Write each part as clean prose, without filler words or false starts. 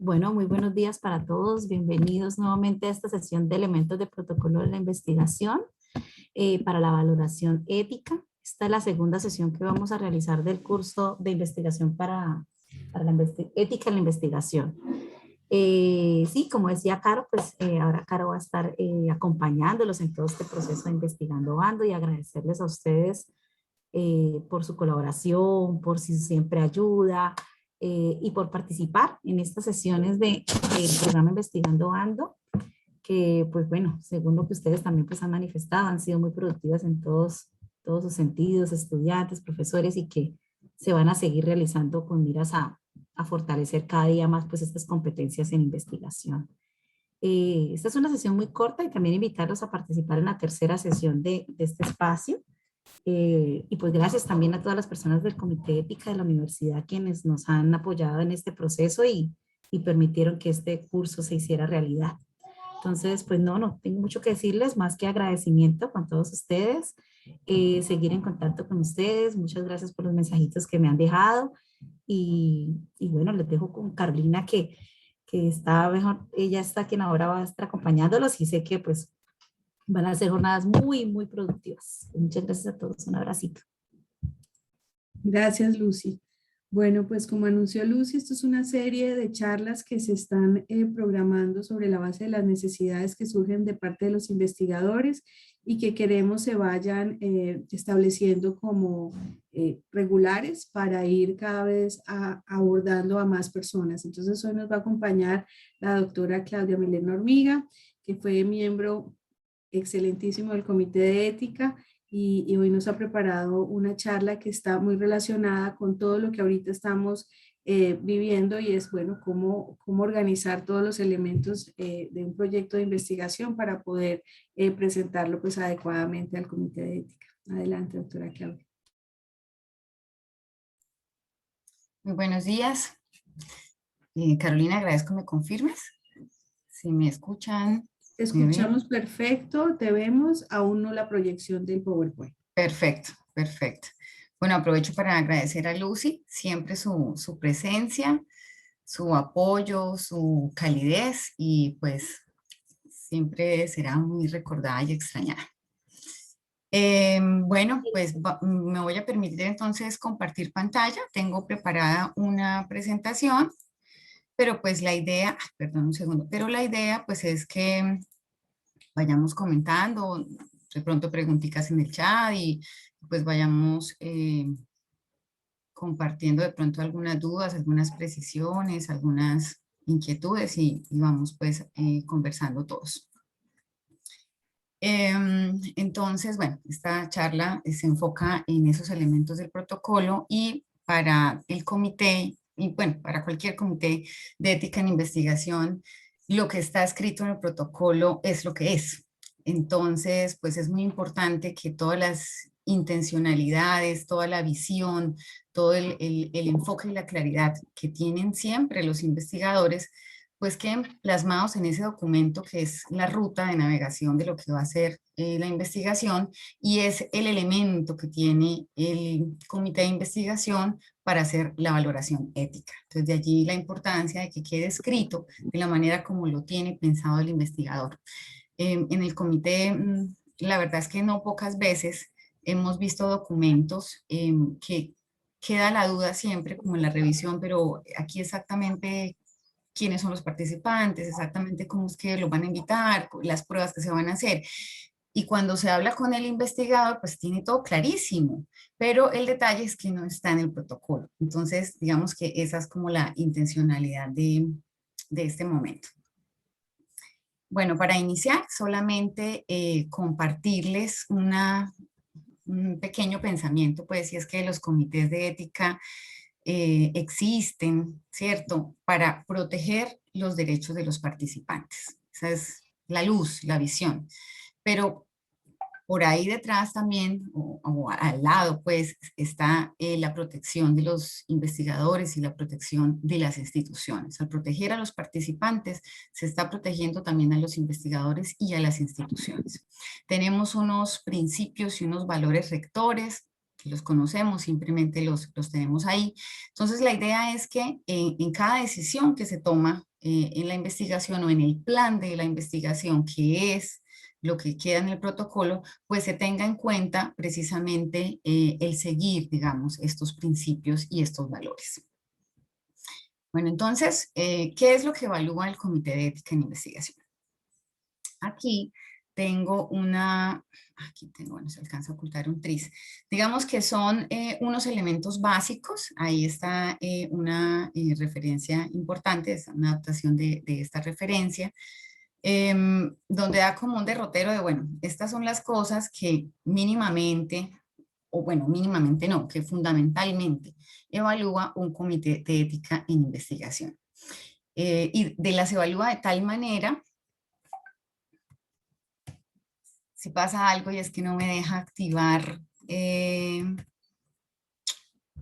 Bueno, muy buenos días para todos. Bienvenidos nuevamente a esta sesión de elementos de protocolo de la investigación para la valoración ética. Esta es la segunda sesión que vamos a realizar del curso de investigación para la ética en la investigación. Sí, como decía Caro, pues ahora Caro va a estar acompañándolos en todo este proceso de Investigando Ando y agradecerles a ustedes por su colaboración, por su siempre ayuda y por participar en estas sesiones del programa Investigando Ando, que pues bueno, según lo que ustedes también pues han manifestado, han sido muy productivas en todos sus sentidos, estudiantes, profesores, y que se van a seguir realizando con miras a fortalecer cada día más pues estas competencias en investigación. Esta es una sesión muy corta y también invitarlos a participar en la tercera sesión de este espacio. Y pues gracias también a todas las personas del Comité de Ética de la Universidad quienes nos han apoyado en este proceso y permitieron que este curso se hiciera realidad. Entonces, pues no tengo mucho que decirles más que agradecimiento con todos ustedes, seguir en contacto con ustedes. Muchas gracias por los mensajitos que me han dejado y bueno, les dejo con Carolina que está mejor, ella está quien ahora va a estar acompañándolos y sé que pues van a ser jornadas muy, muy productivas. Muchas gracias a todos. Un abracito. Gracias, Lucy. Bueno, pues como anunció Lucy, esto es una serie de charlas que se están programando sobre la base de las necesidades que surgen de parte de los investigadores y que queremos se vayan estableciendo como regulares para ir cada vez abordando a más personas. Entonces hoy nos va a acompañar la doctora Claudia Milena Hormiga, que fue miembro excelentísimo del Comité de Ética y hoy nos ha preparado una charla que está muy relacionada con todo lo que ahorita estamos viviendo y es, bueno, cómo organizar todos los elementos de un proyecto de investigación para poder presentarlo pues adecuadamente al Comité de Ética. Adelante, doctora Claudia. Muy buenos días. Carolina, agradezco me confirmes. Si me escuchan. Te escuchamos perfecto, te vemos, aún no la proyección del PowerPoint. Perfecto, perfecto. Bueno, aprovecho para agradecer a Lucy siempre su presencia, su apoyo, su calidez y pues siempre será muy recordada y extrañada. Bueno, pues me voy a permitir entonces compartir pantalla. Tengo preparada una presentación, pero pues la idea, perdón un segundo, pero la idea pues es que vayamos comentando, de pronto preguntitas en el chat y pues vayamos compartiendo de pronto algunas dudas, algunas precisiones, algunas inquietudes y vamos pues conversando todos. Entonces, bueno, esta charla se enfoca en esos elementos del protocolo y para el comité, y bueno, para cualquier comité de ética en investigación, lo que está escrito en el protocolo es lo que es. Entonces, pues es muy importante que todas las intencionalidades, toda la visión, todo el enfoque y la claridad que tienen siempre los investigadores, pues queden plasmados en ese documento que es la ruta de navegación de lo que va a ser la investigación y es el elemento que tiene el comité de investigación para hacer la valoración ética. Entonces, de allí la importancia de que quede escrito de la manera como lo tiene pensado el investigador. En el comité, la verdad es que no pocas veces hemos visto documentos que queda la duda siempre como en la revisión, pero aquí exactamente quiénes son los participantes, exactamente cómo es que los van a invitar, las pruebas que se van a hacer. Y cuando se habla con el investigador, pues tiene todo clarísimo, pero el detalle es que no está en el protocolo. Entonces, digamos que esa es como la intencionalidad de este momento. Bueno, para iniciar, solamente compartirles un pequeño pensamiento, pues, si es que los comités de ética existen, ¿cierto?, para proteger los derechos de los participantes. Esa es la luz, la visión. Pero por ahí detrás también, o al lado, pues, está la protección de los investigadores y la protección de las instituciones. Al proteger a los participantes, se está protegiendo también a los investigadores y a las instituciones. Tenemos unos principios y unos valores rectores que los conocemos, simplemente los tenemos ahí. Entonces la idea es que en cada decisión que se toma en la investigación o en el plan de la investigación, que es lo que queda en el protocolo, pues se tenga en cuenta precisamente el seguir, digamos, estos principios y estos valores. Bueno, entonces, ¿qué es lo que evalúa el Comité de Ética en Investigación? Aquí tengo bueno, se alcanza a ocultar un tris. Digamos que son unos elementos básicos. Ahí está una referencia importante, es una adaptación de esta referencia, donde da como un derrotero de, bueno, estas son las cosas que mínimamente, o bueno, mínimamente no, que fundamentalmente evalúa un comité de ética en investigación. Y las evalúa de tal manera, si pasa algo y es que no me deja activar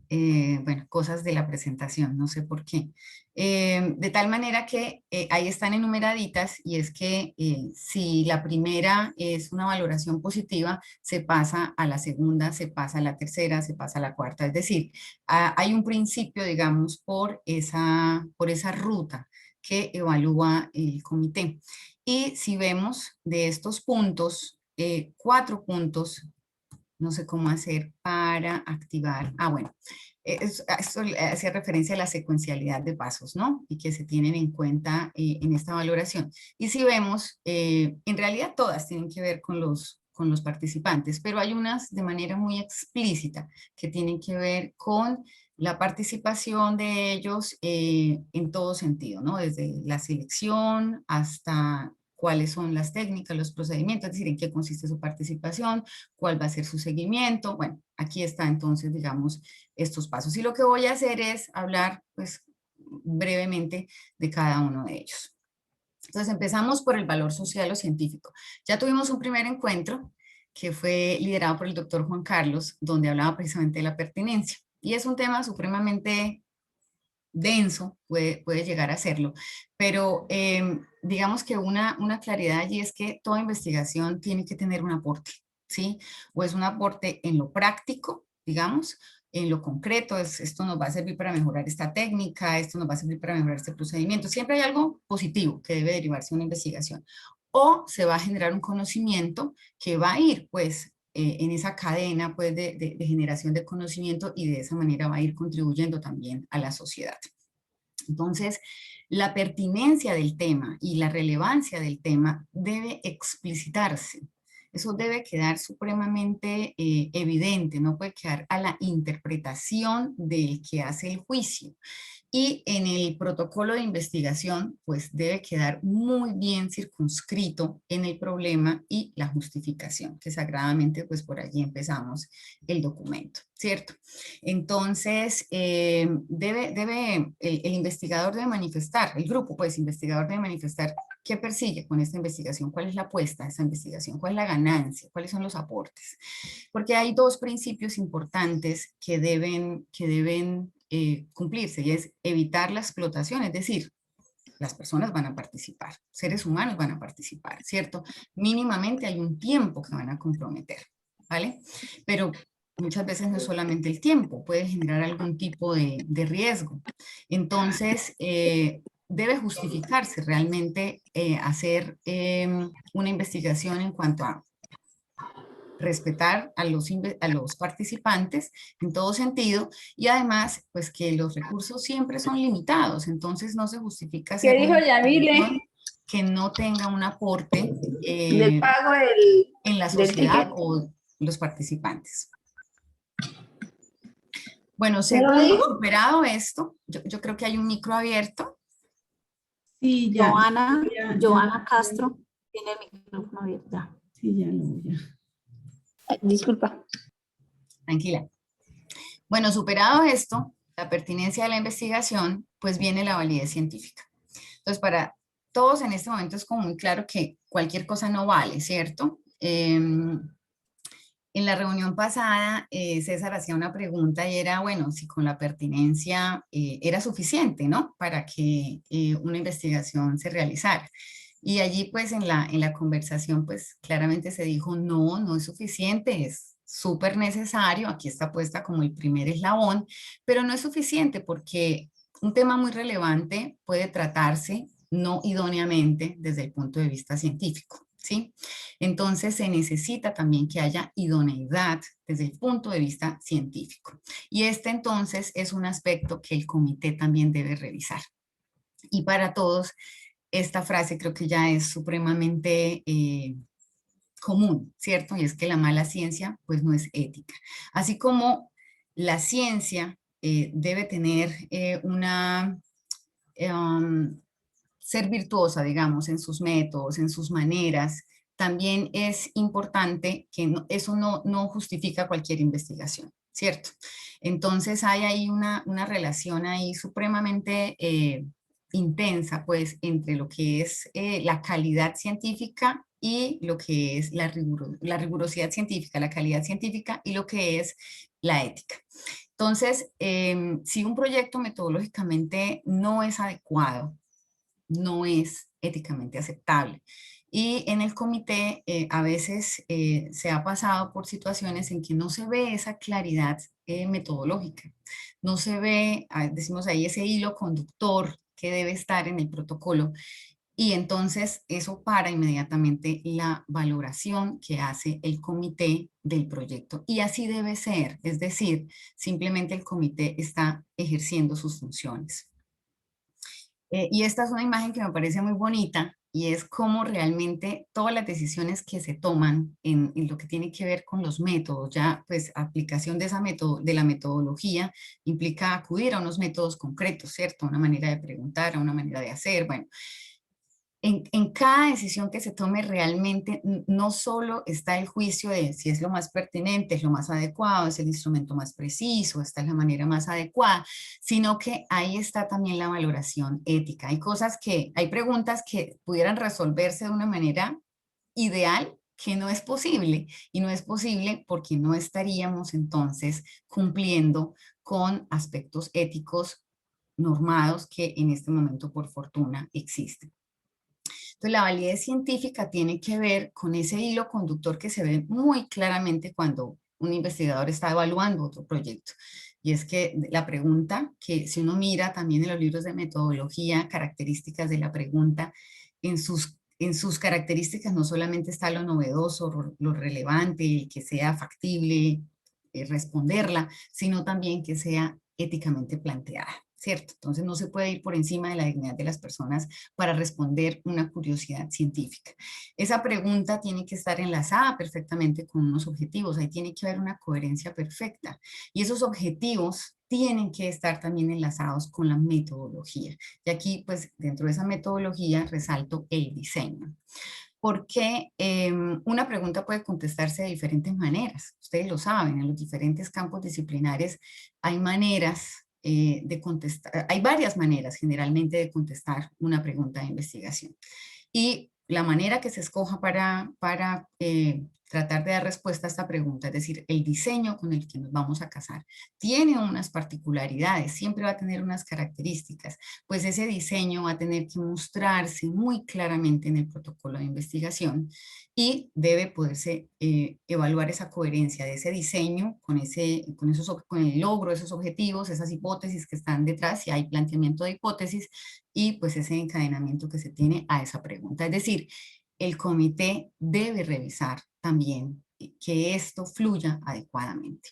bueno, cosas de la presentación, no sé por qué. De tal manera que ahí están enumeraditas, y es que si la primera es una valoración positiva, se pasa a la segunda, se pasa a la tercera, se pasa a la cuarta. Es decir, hay un principio, digamos, por esa ruta que evalúa el comité. Y si vemos de estos puntos, 4 puntos, no sé cómo hacer para activar. Bueno, esto hacía referencia a la secuencialidad de pasos, ¿no? Y que se tienen en cuenta en esta valoración. Y si vemos, en realidad todas tienen que ver con los participantes, pero hay unas de manera muy explícita que tienen que ver con la participación de ellos en todo sentido, ¿no? Desde la selección hasta cuáles son las técnicas, los procedimientos, es decir, en qué consiste su participación, cuál va a ser su seguimiento. Bueno, aquí está entonces, digamos, estos pasos. Y lo que voy a hacer es hablar, pues, brevemente de cada uno de ellos. Entonces, empezamos por el valor social o científico. Ya tuvimos un primer encuentro que fue liderado por el doctor Juan Carlos, donde hablaba precisamente de la pertinencia. Y es un tema supremamente denso, puede llegar a serlo, pero digamos que una claridad allí es que toda investigación tiene que tener un aporte, ¿sí? O es un aporte en lo práctico, digamos, en lo concreto, esto nos va a servir para mejorar esta técnica, esto nos va a servir para mejorar este procedimiento. Siempre hay algo positivo que debe derivarse de una investigación. O se va a generar un conocimiento que va a ir, pues, en esa cadena, pues, de generación de conocimiento, y de esa manera va a ir contribuyendo también a la sociedad. Entonces, la pertinencia del tema y la relevancia del tema debe explicitarse. Eso debe quedar supremamente evidente, no puede quedar a la interpretación del que hace el juicio. Y en el protocolo de investigación, pues debe quedar muy bien circunscrito en el problema y la justificación, que sagradamente, pues por allí empezamos el documento, ¿cierto? Entonces, el investigador debe manifestar, el grupo, pues, investigador debe manifestar qué persigue con esta investigación, cuál es la apuesta de esta investigación, cuál es la ganancia, cuáles son los aportes. Porque hay 2 principios importantes que deben cumplirse, y es evitar la explotación, es decir, las personas van a participar, seres humanos van a participar, ¿cierto? Mínimamente hay un tiempo que van a comprometer, ¿vale? Pero muchas veces no es solamente el tiempo, puede generar algún tipo de riesgo. Entonces, debe justificarse realmente hacer una investigación en cuanto a respetar a los participantes en todo sentido, y además, pues, que los recursos siempre son limitados, entonces no se justifica hacer ¿Qué dijo Yamile? que no tenga un aporte Del pago en la del sociedad ticket. o los participantes. Bueno, ¿Cómo según lo dijo? superado esto, yo creo que hay un micro abierto. Sí, ya. Joana Castro tiene el micrófono abierto. Ya. Sí, ya. Disculpa. Tranquila. Bueno, superado esto, la pertinencia de la investigación, pues viene la validez científica. Entonces, para todos en este momento es como muy claro que cualquier cosa no vale, ¿cierto? En la reunión pasada, César hacía una pregunta y era, bueno, si con la pertinencia era suficiente, ¿no? Para que una investigación se realizara. Y allí, pues, en la conversación, pues, claramente se dijo, no es suficiente, es súper necesario, aquí está puesta como el primer eslabón, pero no es suficiente porque un tema muy relevante puede tratarse no idóneamente desde el punto de vista científico, ¿sí? Entonces se necesita también que haya idoneidad desde el punto de vista científico. Y este entonces es un aspecto que el comité también debe revisar. Y para todos, esta frase creo que ya es supremamente común, ¿cierto? Y es que la mala ciencia pues no es ética. Así como la ciencia debe tener ser virtuosa, digamos, en sus métodos, en sus maneras, también es importante que eso no justifica cualquier investigación, ¿cierto? Entonces hay ahí una relación ahí supremamente intensa, pues, entre lo que es la calidad científica y lo que es la rigurosidad científica, la calidad científica y lo que es la ética. Entonces, si un proyecto metodológicamente no es adecuado, no es éticamente aceptable. Y en el comité a veces se ha pasado por situaciones en que no se ve esa claridad metodológica, no se ve, decimos ahí, ese hilo conductor que debe estar en el protocolo. Y entonces eso para inmediatamente la valoración que hace el comité del proyecto. Y así debe ser, es decir, simplemente el comité está ejerciendo sus funciones. Y esta es una imagen que me parece muy bonita y es cómo realmente todas las decisiones que se toman en lo que tiene que ver con los métodos, ya pues aplicación de, de la metodología implica acudir a unos métodos concretos, ¿cierto? Una manera de preguntar, a una manera de hacer, bueno. En cada decisión que se tome realmente no solo está el juicio de si es lo más pertinente, es lo más adecuado, es el instrumento más preciso, esta es la manera más adecuada, sino que ahí está también la valoración ética. Hay preguntas que pudieran resolverse de una manera ideal que no es posible y no es posible porque no estaríamos entonces cumpliendo con aspectos éticos normados que en este momento por fortuna existen. Entonces, la validez científica tiene que ver con ese hilo conductor que se ve muy claramente cuando un investigador está evaluando otro proyecto. Y es que la pregunta, que si uno mira también en los libros de metodología, características de la pregunta, en sus características no solamente está lo novedoso, lo relevante, que sea factible responderla, sino también que sea éticamente planteada, ¿cierto? Entonces no se puede ir por encima de la dignidad de las personas para responder una curiosidad científica. Esa pregunta tiene que estar enlazada perfectamente con unos objetivos, ahí tiene que haber una coherencia perfecta y esos objetivos tienen que estar también enlazados con la metodología. Y aquí, pues, dentro de esa metodología resalto el diseño. Porque una pregunta puede contestarse de diferentes maneras. Ustedes lo saben, en los diferentes campos disciplinares hay maneras de contestar, hay varias maneras generalmente de contestar una pregunta de investigación. Y la manera que se escoja para tratar de dar respuesta a esta pregunta, es decir, el diseño con el que nos vamos a casar, tiene unas particularidades, siempre va a tener unas características, pues ese diseño va a tener que mostrarse muy claramente en el protocolo de investigación y debe poderse evaluar esa coherencia de ese diseño con el logro de esos objetivos, esas hipótesis que están detrás, si hay planteamiento de hipótesis, y pues ese encadenamiento que se tiene a esa pregunta. Es decir, el comité debe revisar también que esto fluya adecuadamente.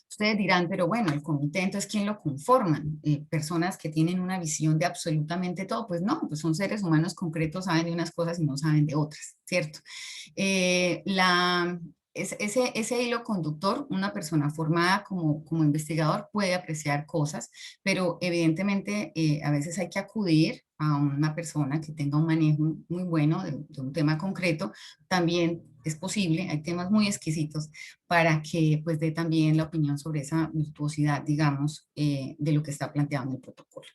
Ustedes dirán, pero bueno, el comité, entonces, ¿quién lo conforman? ¿Personas que tienen una visión de absolutamente todo? Pues no, pues son seres humanos concretos, saben de unas cosas y no saben de otras, ¿cierto? Ese hilo conductor, una persona formada como investigador puede apreciar cosas, pero evidentemente a veces hay que acudir a una persona que tenga un manejo muy bueno de un tema concreto. También es posible, hay temas muy exquisitos para que pues dé también la opinión sobre esa virtuosidad, digamos, de lo que está planteado en el protocolo.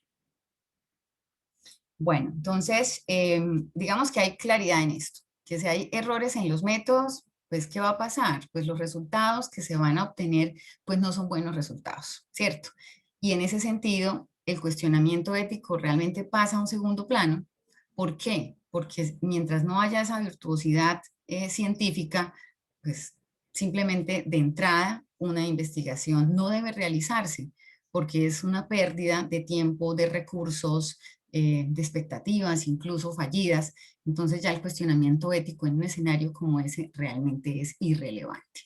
Bueno, entonces, digamos que hay claridad en esto, que si hay errores en los métodos, pues, ¿qué va a pasar? Pues los resultados que se van a obtener, pues no son buenos resultados, ¿cierto? Y en ese sentido, el cuestionamiento ético realmente pasa a un segundo plano. ¿Por qué? Porque mientras no haya esa virtuosidad científica, pues simplemente de entrada una investigación no debe realizarse porque es una pérdida de tiempo, de recursos, de expectativas, incluso fallidas. Entonces ya el cuestionamiento ético en un escenario como ese realmente es irrelevante.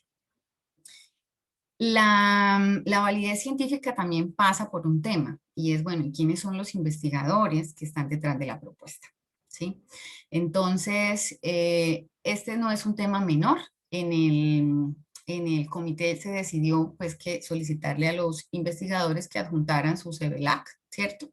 La validez científica también pasa por un tema y es, bueno, ¿quiénes son los investigadores que están detrás de la propuesta? ¿Sí? Entonces, este no es un tema menor. En el comité se decidió pues que solicitarle a los investigadores que adjuntaran su CBLAC, ¿cierto?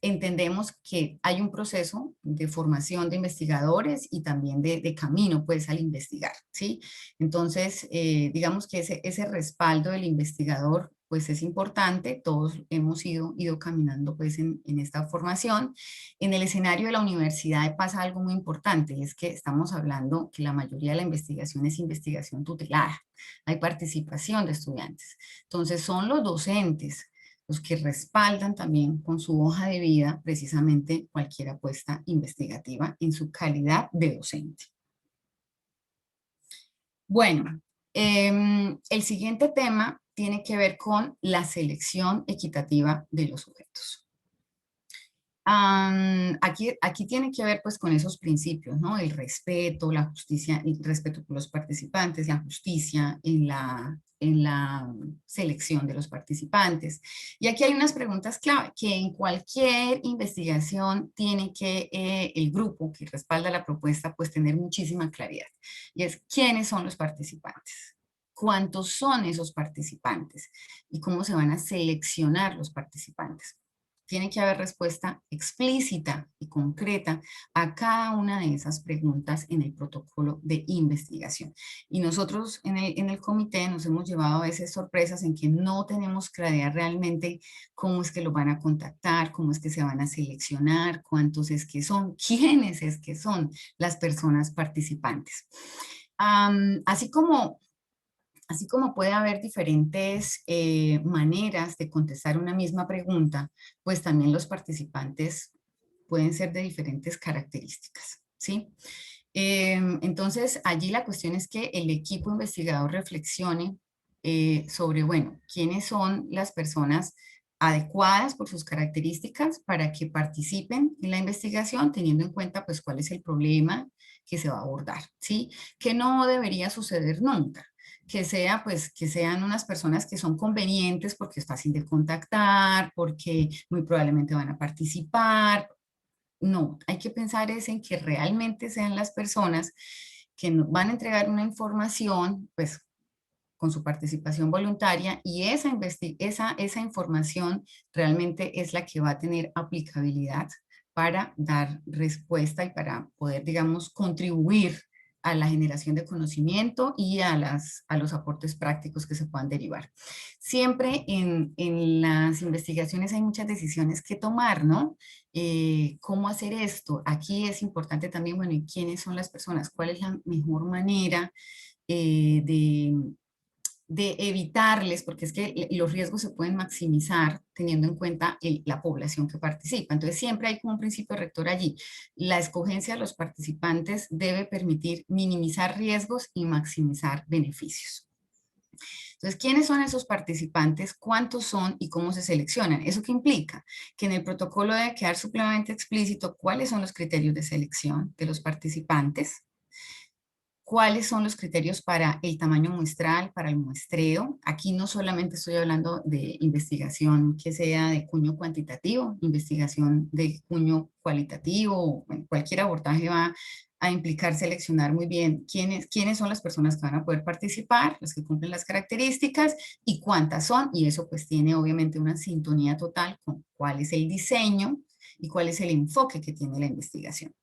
Entendemos que hay un proceso de formación de investigadores y también de camino pues al investigar, ¿sí? Entonces, digamos que ese respaldo del investigador pues es importante, todos hemos ido caminando pues en esta formación. En el escenario de la universidad pasa algo muy importante, es que estamos hablando que la mayoría de la investigación es investigación tutelada, hay participación de estudiantes, entonces son los docentes los que respaldan también con su hoja de vida precisamente cualquier apuesta investigativa en su calidad de docente. Bueno, el siguiente tema tiene que ver con la selección equitativa de los sujetos. Aquí tiene que ver pues con esos principios, ¿no? El respeto, la justicia, el respeto por los participantes, la justicia en la selección de los participantes. Y aquí hay unas preguntas clave que en cualquier investigación tiene que el grupo que respalda la propuesta pues tener muchísima claridad. Y es, ¿quiénes son los participantes? ¿Cuántos son esos participantes? ¿Y cómo se van a seleccionar los participantes? Tiene que haber respuesta explícita y concreta a cada una de esas preguntas en el protocolo de investigación. Y nosotros en el comité nos hemos llevado a veces sorpresas en que no tenemos claridad realmente cómo es que lo van a contactar, cómo es que se van a seleccionar, cuántos es que son, quiénes es que son las personas participantes. Así como puede haber diferentes maneras de contestar una misma pregunta, pues también los participantes pueden ser de diferentes características, ¿sí? Entonces, allí la cuestión es que el equipo investigador reflexione sobre, bueno, quiénes son las personas adecuadas por sus características para que participen en la investigación, teniendo en cuenta, pues, cuál es el problema que se va a abordar, ¿sí? Que no debería suceder nunca, que sea, pues, que sean unas personas que son convenientes porque es fácil de contactar, porque muy probablemente van a participar. No, hay que pensar es en que realmente sean las personas que nos van a entregar una información, pues, con su participación voluntaria y esa información realmente es la que va a tener aplicabilidad para dar respuesta y para poder, digamos, contribuir a la generación de conocimiento y a los aportes prácticos que se puedan derivar. Siempre en las investigaciones hay muchas decisiones que tomar, ¿no? ¿Cómo hacer esto? Aquí es importante también, bueno, ¿y quiénes son las personas? ¿Cuál es la mejor manera de evitarles, porque es que los riesgos se pueden maximizar teniendo en cuenta la población que participa? Entonces siempre hay como un principio rector allí. La escogencia de los participantes debe permitir minimizar riesgos y maximizar beneficios. Entonces, ¿quiénes son esos participantes? ¿Cuántos son y cómo se seleccionan? ¿Eso qué implica? Que en el protocolo debe quedar supremamente explícito cuáles son los criterios de selección de los participantes, cuáles son los criterios para el tamaño muestral, para el muestreo. Aquí no solamente estoy hablando de investigación que sea de cuño cuantitativo, investigación de cuño cualitativo, bueno, cualquier abordaje va a implicar seleccionar muy bien quiénes son las personas que van a poder participar, las que cumplen las características y cuántas son, y eso pues tiene obviamente una sintonía total con cuál es el diseño y cuál es el enfoque que tiene la investigación.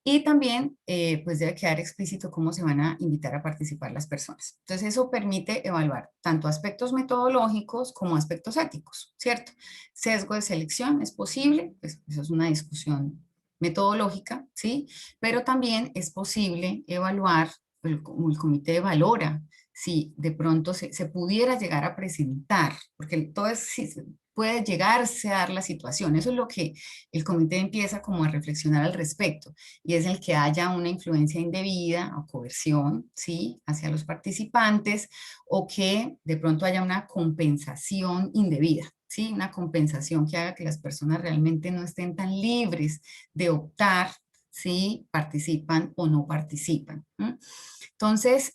Y también pues debe quedar explícito cómo se van a invitar a participar las personas. Entonces eso permite evaluar tanto aspectos metodológicos como aspectos éticos, ¿cierto? Sesgo de selección es posible, pues eso es una discusión metodológica, ¿sí? Pero también es posible evaluar, como el comité valora, si de pronto se pudiera llegar a presentar, porque todo es, puede llegarse a dar la situación. Eso es lo que el comité empieza como a reflexionar al respecto, y es el que haya una influencia indebida o coerción, ¿sí?, hacia los participantes, o que de pronto haya una compensación indebida, ¿sí?, una compensación que haga que las personas realmente no estén tan libres de optar si participan o no participan. Entonces,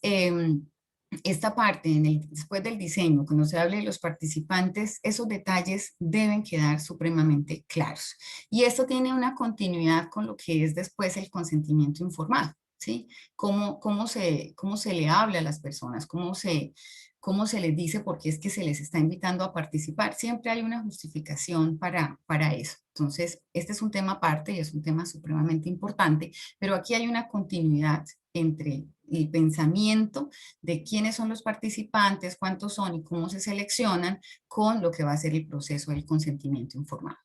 esta parte, después del diseño, cuando se hable de los participantes, esos detalles deben quedar supremamente claros. Y esto tiene una continuidad con lo que es después el consentimiento informado, ¿sí? Cómo se le habla a las personas, cómo se les dice por qué es que se les está invitando a participar. Siempre hay una justificación para eso. Entonces, este es un tema aparte y es un tema supremamente importante, pero aquí hay una continuidad entre el pensamiento de quiénes son los participantes, cuántos son y cómo se seleccionan, con lo que va a ser el proceso del consentimiento informado.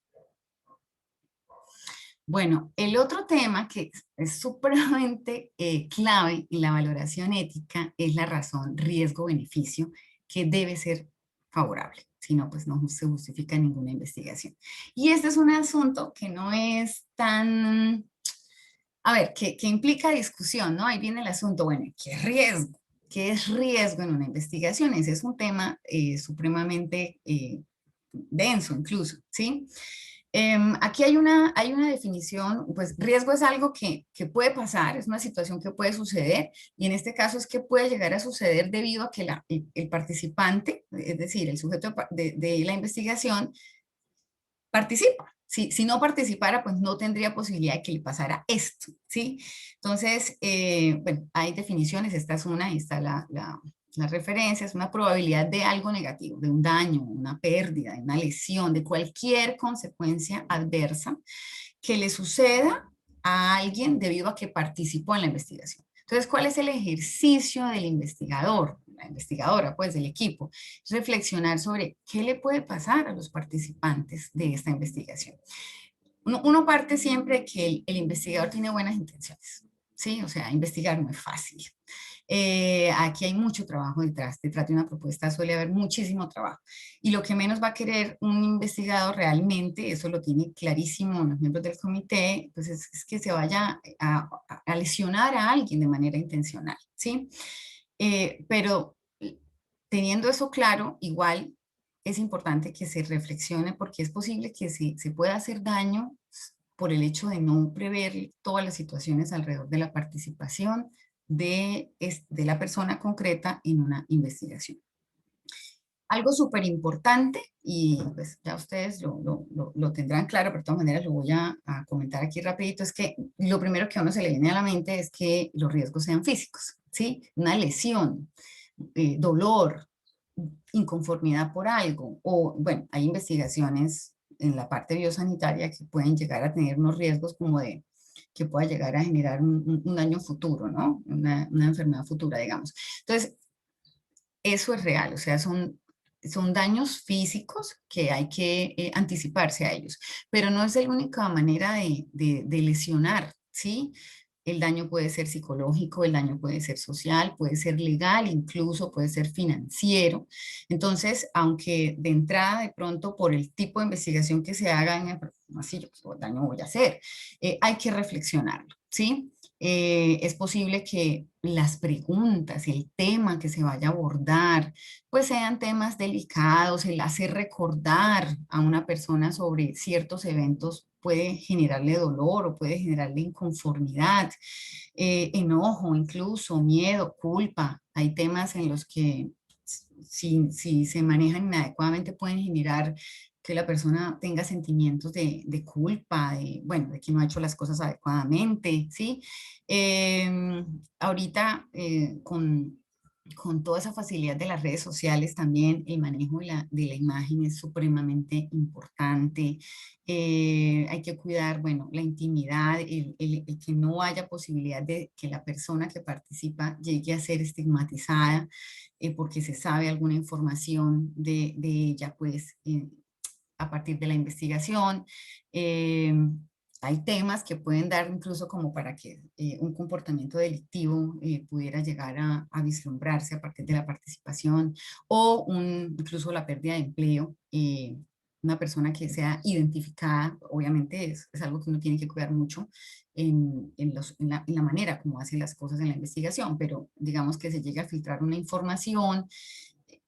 Bueno, el otro tema que es supremamente clave en la valoración ética es la razón riesgo-beneficio, que debe ser favorable, si no, pues no se justifica ninguna investigación. Y este es un asunto que no es tan, a ver, que implica discusión, ¿no? Ahí viene el asunto, bueno, ¿qué es riesgo? ¿Qué es riesgo en una investigación? Ese es un tema supremamente denso incluso, ¿sí? Aquí hay una definición, pues riesgo es algo que puede pasar, es una situación que puede suceder, y en este caso es que puede llegar a suceder debido a que el participante, es decir, el sujeto de la investigación, participa. Si no participara, pues no tendría posibilidad de que le pasara esto, ¿sí? Entonces, bueno, hay definiciones, esta es una, y está la referencia, es una probabilidad de algo negativo, de un daño, una pérdida, de una lesión, de cualquier consecuencia adversa que le suceda a alguien debido a que participó en la investigación. Entonces, ¿cuál es el ejercicio del investigador, la investigadora, pues, del equipo? Reflexionar sobre qué le puede pasar a los participantes de esta investigación. Uno parte siempre que el investigador tiene buenas intenciones, ¿sí? O sea, investigar no es fácil. Aquí hay mucho trabajo detrás de una propuesta, suele haber muchísimo trabajo. Y lo que menos va a querer un investigador realmente, eso lo tiene clarísimo los miembros del comité, pues es que se vaya a lesionar a alguien de manera intencional, ¿sí? Pero teniendo eso claro, igual es importante que se reflexione, porque es posible que se pueda hacer daño por el hecho de no prever todas las situaciones alrededor de la participación de la persona concreta en una investigación. Algo súper importante, y pues ya ustedes lo tendrán claro, pero de todas maneras lo voy a comentar aquí rapidito, es que lo primero que a uno se le viene a la mente es que los riesgos sean físicos, ¿sí? Una lesión, dolor, inconformidad por algo, o bueno, hay investigaciones en la parte biosanitaria que pueden llegar a tener unos riesgos como de que pueda llegar a generar un daño futuro, ¿no? Una enfermedad futura, digamos. Entonces, eso es real, o sea, son daños físicos que hay que anticiparse a ellos, pero no es la única manera de lesionar, ¿sí? El daño puede ser psicológico, el daño puede ser social, puede ser legal, incluso puede ser financiero. Entonces, aunque de entrada, de pronto, por el tipo de investigación que se haga, así yo, pues, daño voy a hacer, hay que reflexionarlo, ¿sí? Es posible que las preguntas, el tema que se vaya a abordar, pues sean temas delicados, el hacer recordar a una persona sobre ciertos eventos puede generarle dolor o puede generarle inconformidad, enojo, incluso miedo, culpa. Hay temas en los que si se manejan inadecuadamente pueden generar que la persona tenga sentimientos de culpa, bueno, de que no ha hecho las cosas adecuadamente, ¿sí? Ahorita con toda esa facilidad de las redes sociales también el manejo de la imagen es supremamente importante. Hay que cuidar, bueno, la intimidad, el que no haya posibilidad de que la persona que participa llegue a ser estigmatizada porque se sabe alguna información de ella, pues, a partir de la investigación. Hay temas que pueden dar incluso como para que un comportamiento delictivo pudiera llegar a vislumbrarse a partir de la participación, o incluso la pérdida de empleo una persona que sea identificada, obviamente es algo que uno tiene que cuidar mucho en la manera como hace las cosas en la investigación, pero digamos que se llega a filtrar una información,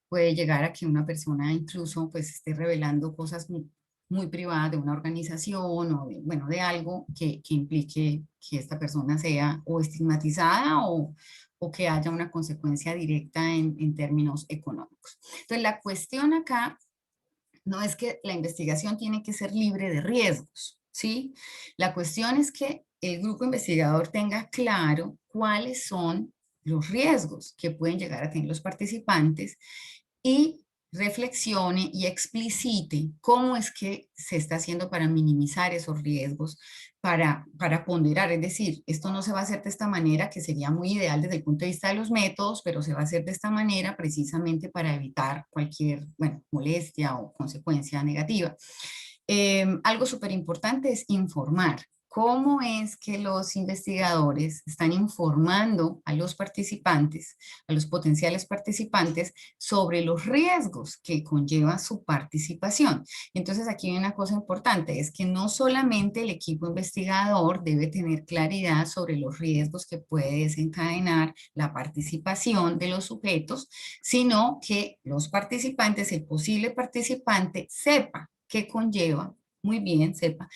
puede llegar a que una persona incluso pues esté revelando cosas muy privadas de una organización o de, bueno, de algo que implique que esta persona sea o estigmatizada o que haya una consecuencia directa en términos económicos. Entonces, la cuestión acá no es que la investigación tiene que ser libre de riesgos, ¿sí? La cuestión es que el grupo investigador tenga claro cuáles son los riesgos que pueden llegar a tener los participantes y reflexione y explicite cómo es que se está haciendo para minimizar esos riesgos, para ponderar, es decir, esto no se va a hacer de esta manera, que sería muy ideal desde el punto de vista de los métodos, pero se va a hacer de esta manera precisamente para evitar cualquier, bueno, molestia o consecuencia negativa. Algo súper importante es informar. ¿Cómo es que los investigadores están informando a los participantes, a los potenciales participantes, sobre los riesgos que conlleva su participación? Entonces aquí hay una cosa importante, es que no solamente el equipo investigador debe tener claridad sobre los riesgos que puede desencadenar la participación de los sujetos, sino que los participantes, el posible participante, sepa qué conlleva, muy bien, sepa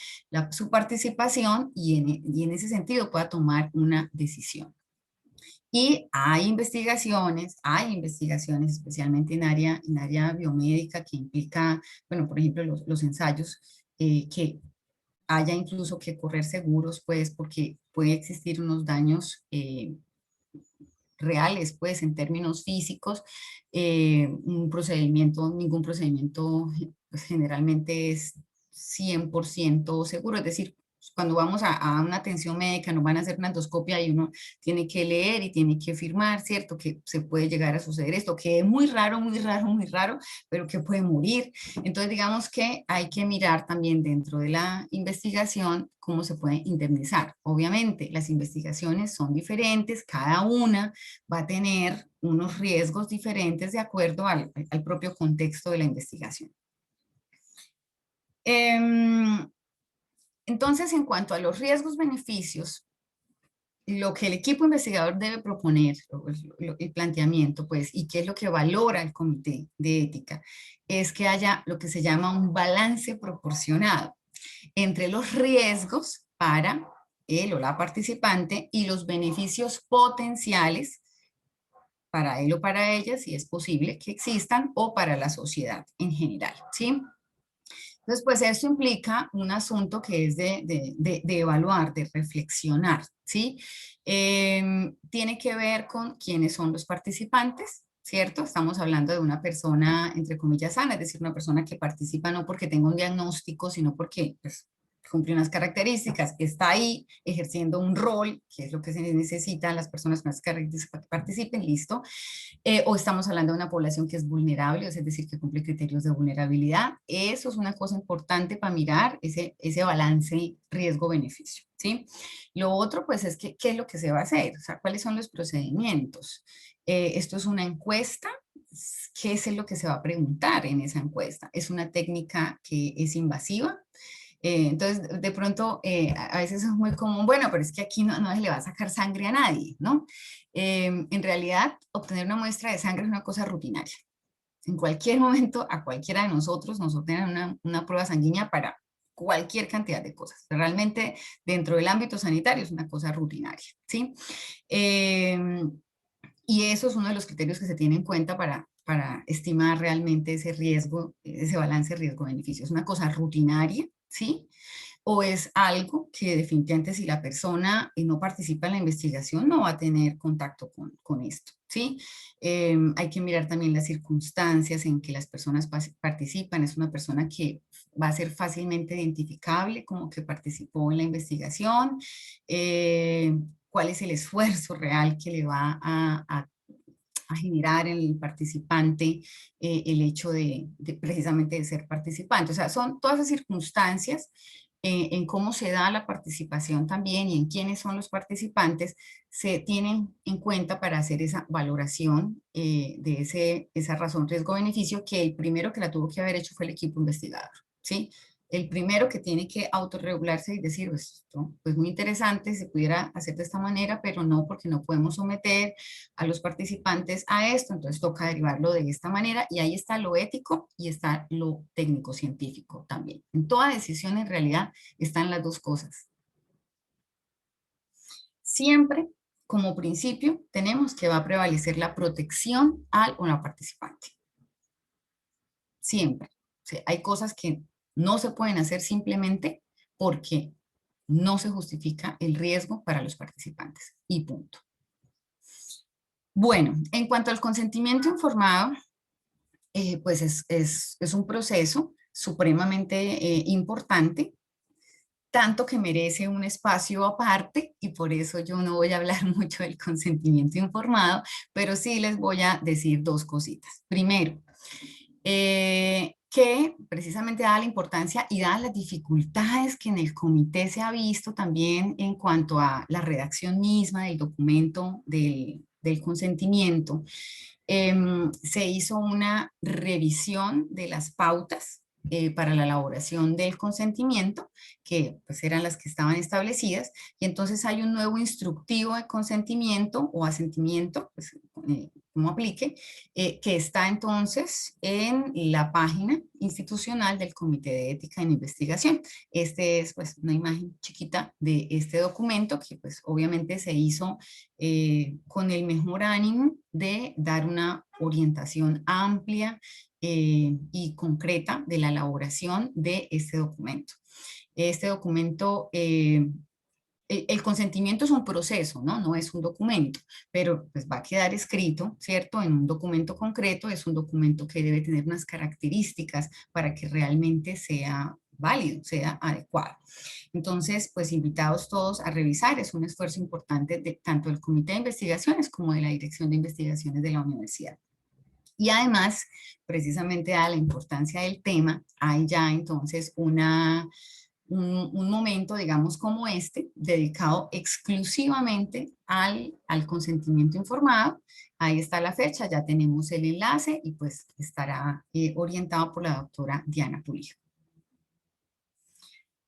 su participación y en ese sentido pueda tomar una decisión. Y hay investigaciones especialmente en área biomédica que implica, bueno, por ejemplo, los ensayos que haya incluso que correr seguros, pues, porque puede existir unos daños reales, pues, en términos físicos. Un procedimiento, ningún procedimiento, pues, generalmente es 100% seguro, es decir, cuando vamos a una atención médica, nos van a hacer una endoscopia y uno tiene que leer y tiene que firmar, ¿cierto? Que se puede llegar a suceder esto, que es muy raro, muy raro, muy raro, pero que puede morir. Entonces, digamos que hay que mirar también dentro de la investigación cómo se puede indemnizar. Obviamente, las investigaciones son diferentes, cada una va a tener unos riesgos diferentes de acuerdo al propio contexto de la investigación. Entonces, en cuanto a los riesgos-beneficios, lo que el equipo investigador debe proponer, el planteamiento, pues, y qué es lo que valora el comité de ética, es que haya lo que se llama un balance proporcionado entre los riesgos para él o la participante y los beneficios potenciales para él o para ella, si es posible que existan, o para la sociedad en general, ¿sí? Entonces, pues esto implica un asunto que es de evaluar, de reflexionar, ¿sí? Tiene que ver con quiénes son los participantes, ¿cierto? Estamos hablando de una persona, entre comillas, sana, es decir, una persona que participa no porque tenga un diagnóstico, sino porque, pues, cumple unas características, está ahí ejerciendo un rol, que es lo que se necesita, las personas con las características que participen, listo. O estamos hablando de una población que es vulnerable, es decir, que cumple criterios de vulnerabilidad. Eso es una cosa importante para mirar, ese balance riesgo-beneficio, ¿sí? Lo otro, pues, es que, ¿qué es lo que se va a hacer? O sea, ¿cuáles son los procedimientos? Esto es una encuesta. ¿Qué es lo que se va a preguntar en esa encuesta? Es una técnica que es invasiva. Entonces, de pronto, a veces es muy común, bueno, pero es que aquí no se le va a sacar sangre a nadie, ¿no? En realidad, obtener una muestra de sangre es una cosa rutinaria. En cualquier momento, a cualquiera de nosotros nos obtienen una prueba sanguínea para cualquier cantidad de cosas. Realmente, dentro del ámbito sanitario es una cosa rutinaria, ¿sí? Y eso es uno de los criterios que se tiene en cuenta para estimar realmente ese riesgo, ese balance riesgo-beneficio. Es una cosa rutinaria, ¿sí? O es algo que definitivamente si la persona no participa en la investigación no va a tener contacto con esto, ¿sí? Hay que mirar también las circunstancias en que las personas participan. Es una persona que va a ser fácilmente identificable como que participó en la investigación. ¿Cuál es el esfuerzo real que le va a generar en el participante el hecho de precisamente de ser participante? O sea, son todas las circunstancias en cómo se da la participación también y en quiénes son los participantes, se tienen en cuenta para hacer esa valoración de esa razón riesgo-beneficio, que el primero que la tuvo que haber hecho fue el equipo investigador. ¿sí? El primero que tiene que autorregularse y decir, pues, esto, pues muy interesante, se pudiera hacer de esta manera, pero no, porque no podemos someter a los participantes a esto, entonces toca derivarlo de esta manera, y ahí está lo ético y está lo técnico-científico también. En toda decisión en realidad están las dos cosas. Siempre, como principio, tenemos que va a prevalecer la protección al o la participante. Siempre. O sea, hay cosas que no se pueden hacer simplemente porque no se justifica el riesgo para los participantes. Y punto. Bueno, en cuanto al consentimiento informado, pues es un proceso supremamente importante, tanto que merece un espacio aparte, y por eso yo no voy a hablar mucho del consentimiento informado, pero sí les voy a decir dos cositas. Primero, que precisamente dada la importancia y dadas las dificultades que en el comité se ha visto también en cuanto a la redacción misma del documento del consentimiento, se hizo una revisión de las pautas para la elaboración del consentimiento, que pues eran las que estaban establecidas, y entonces hay un nuevo instructivo de consentimiento o asentimiento, pues, como aplique, que está entonces en la página institucional del Comité de Ética en Investigación. Este es pues una imagen chiquita de este documento que pues obviamente se hizo con el mejor ánimo de dar una orientación amplia y concreta de la elaboración de este documento. Este documento, el consentimiento es un proceso, ¿no? No es un documento, pero pues va a quedar escrito, ¿cierto? En un documento concreto, es un documento que debe tener unas características para que realmente sea válido, sea adecuado. Entonces, pues invitados todos a revisar, es un esfuerzo importante de tanto del Comité de Investigaciones como de la Dirección de Investigaciones de la Universidad. Y además, precisamente a la importancia del tema, hay ya entonces un momento, digamos, como este, dedicado exclusivamente al consentimiento informado. Ahí está la fecha, ya tenemos el enlace y pues estará orientado por la doctora Diana Pulido.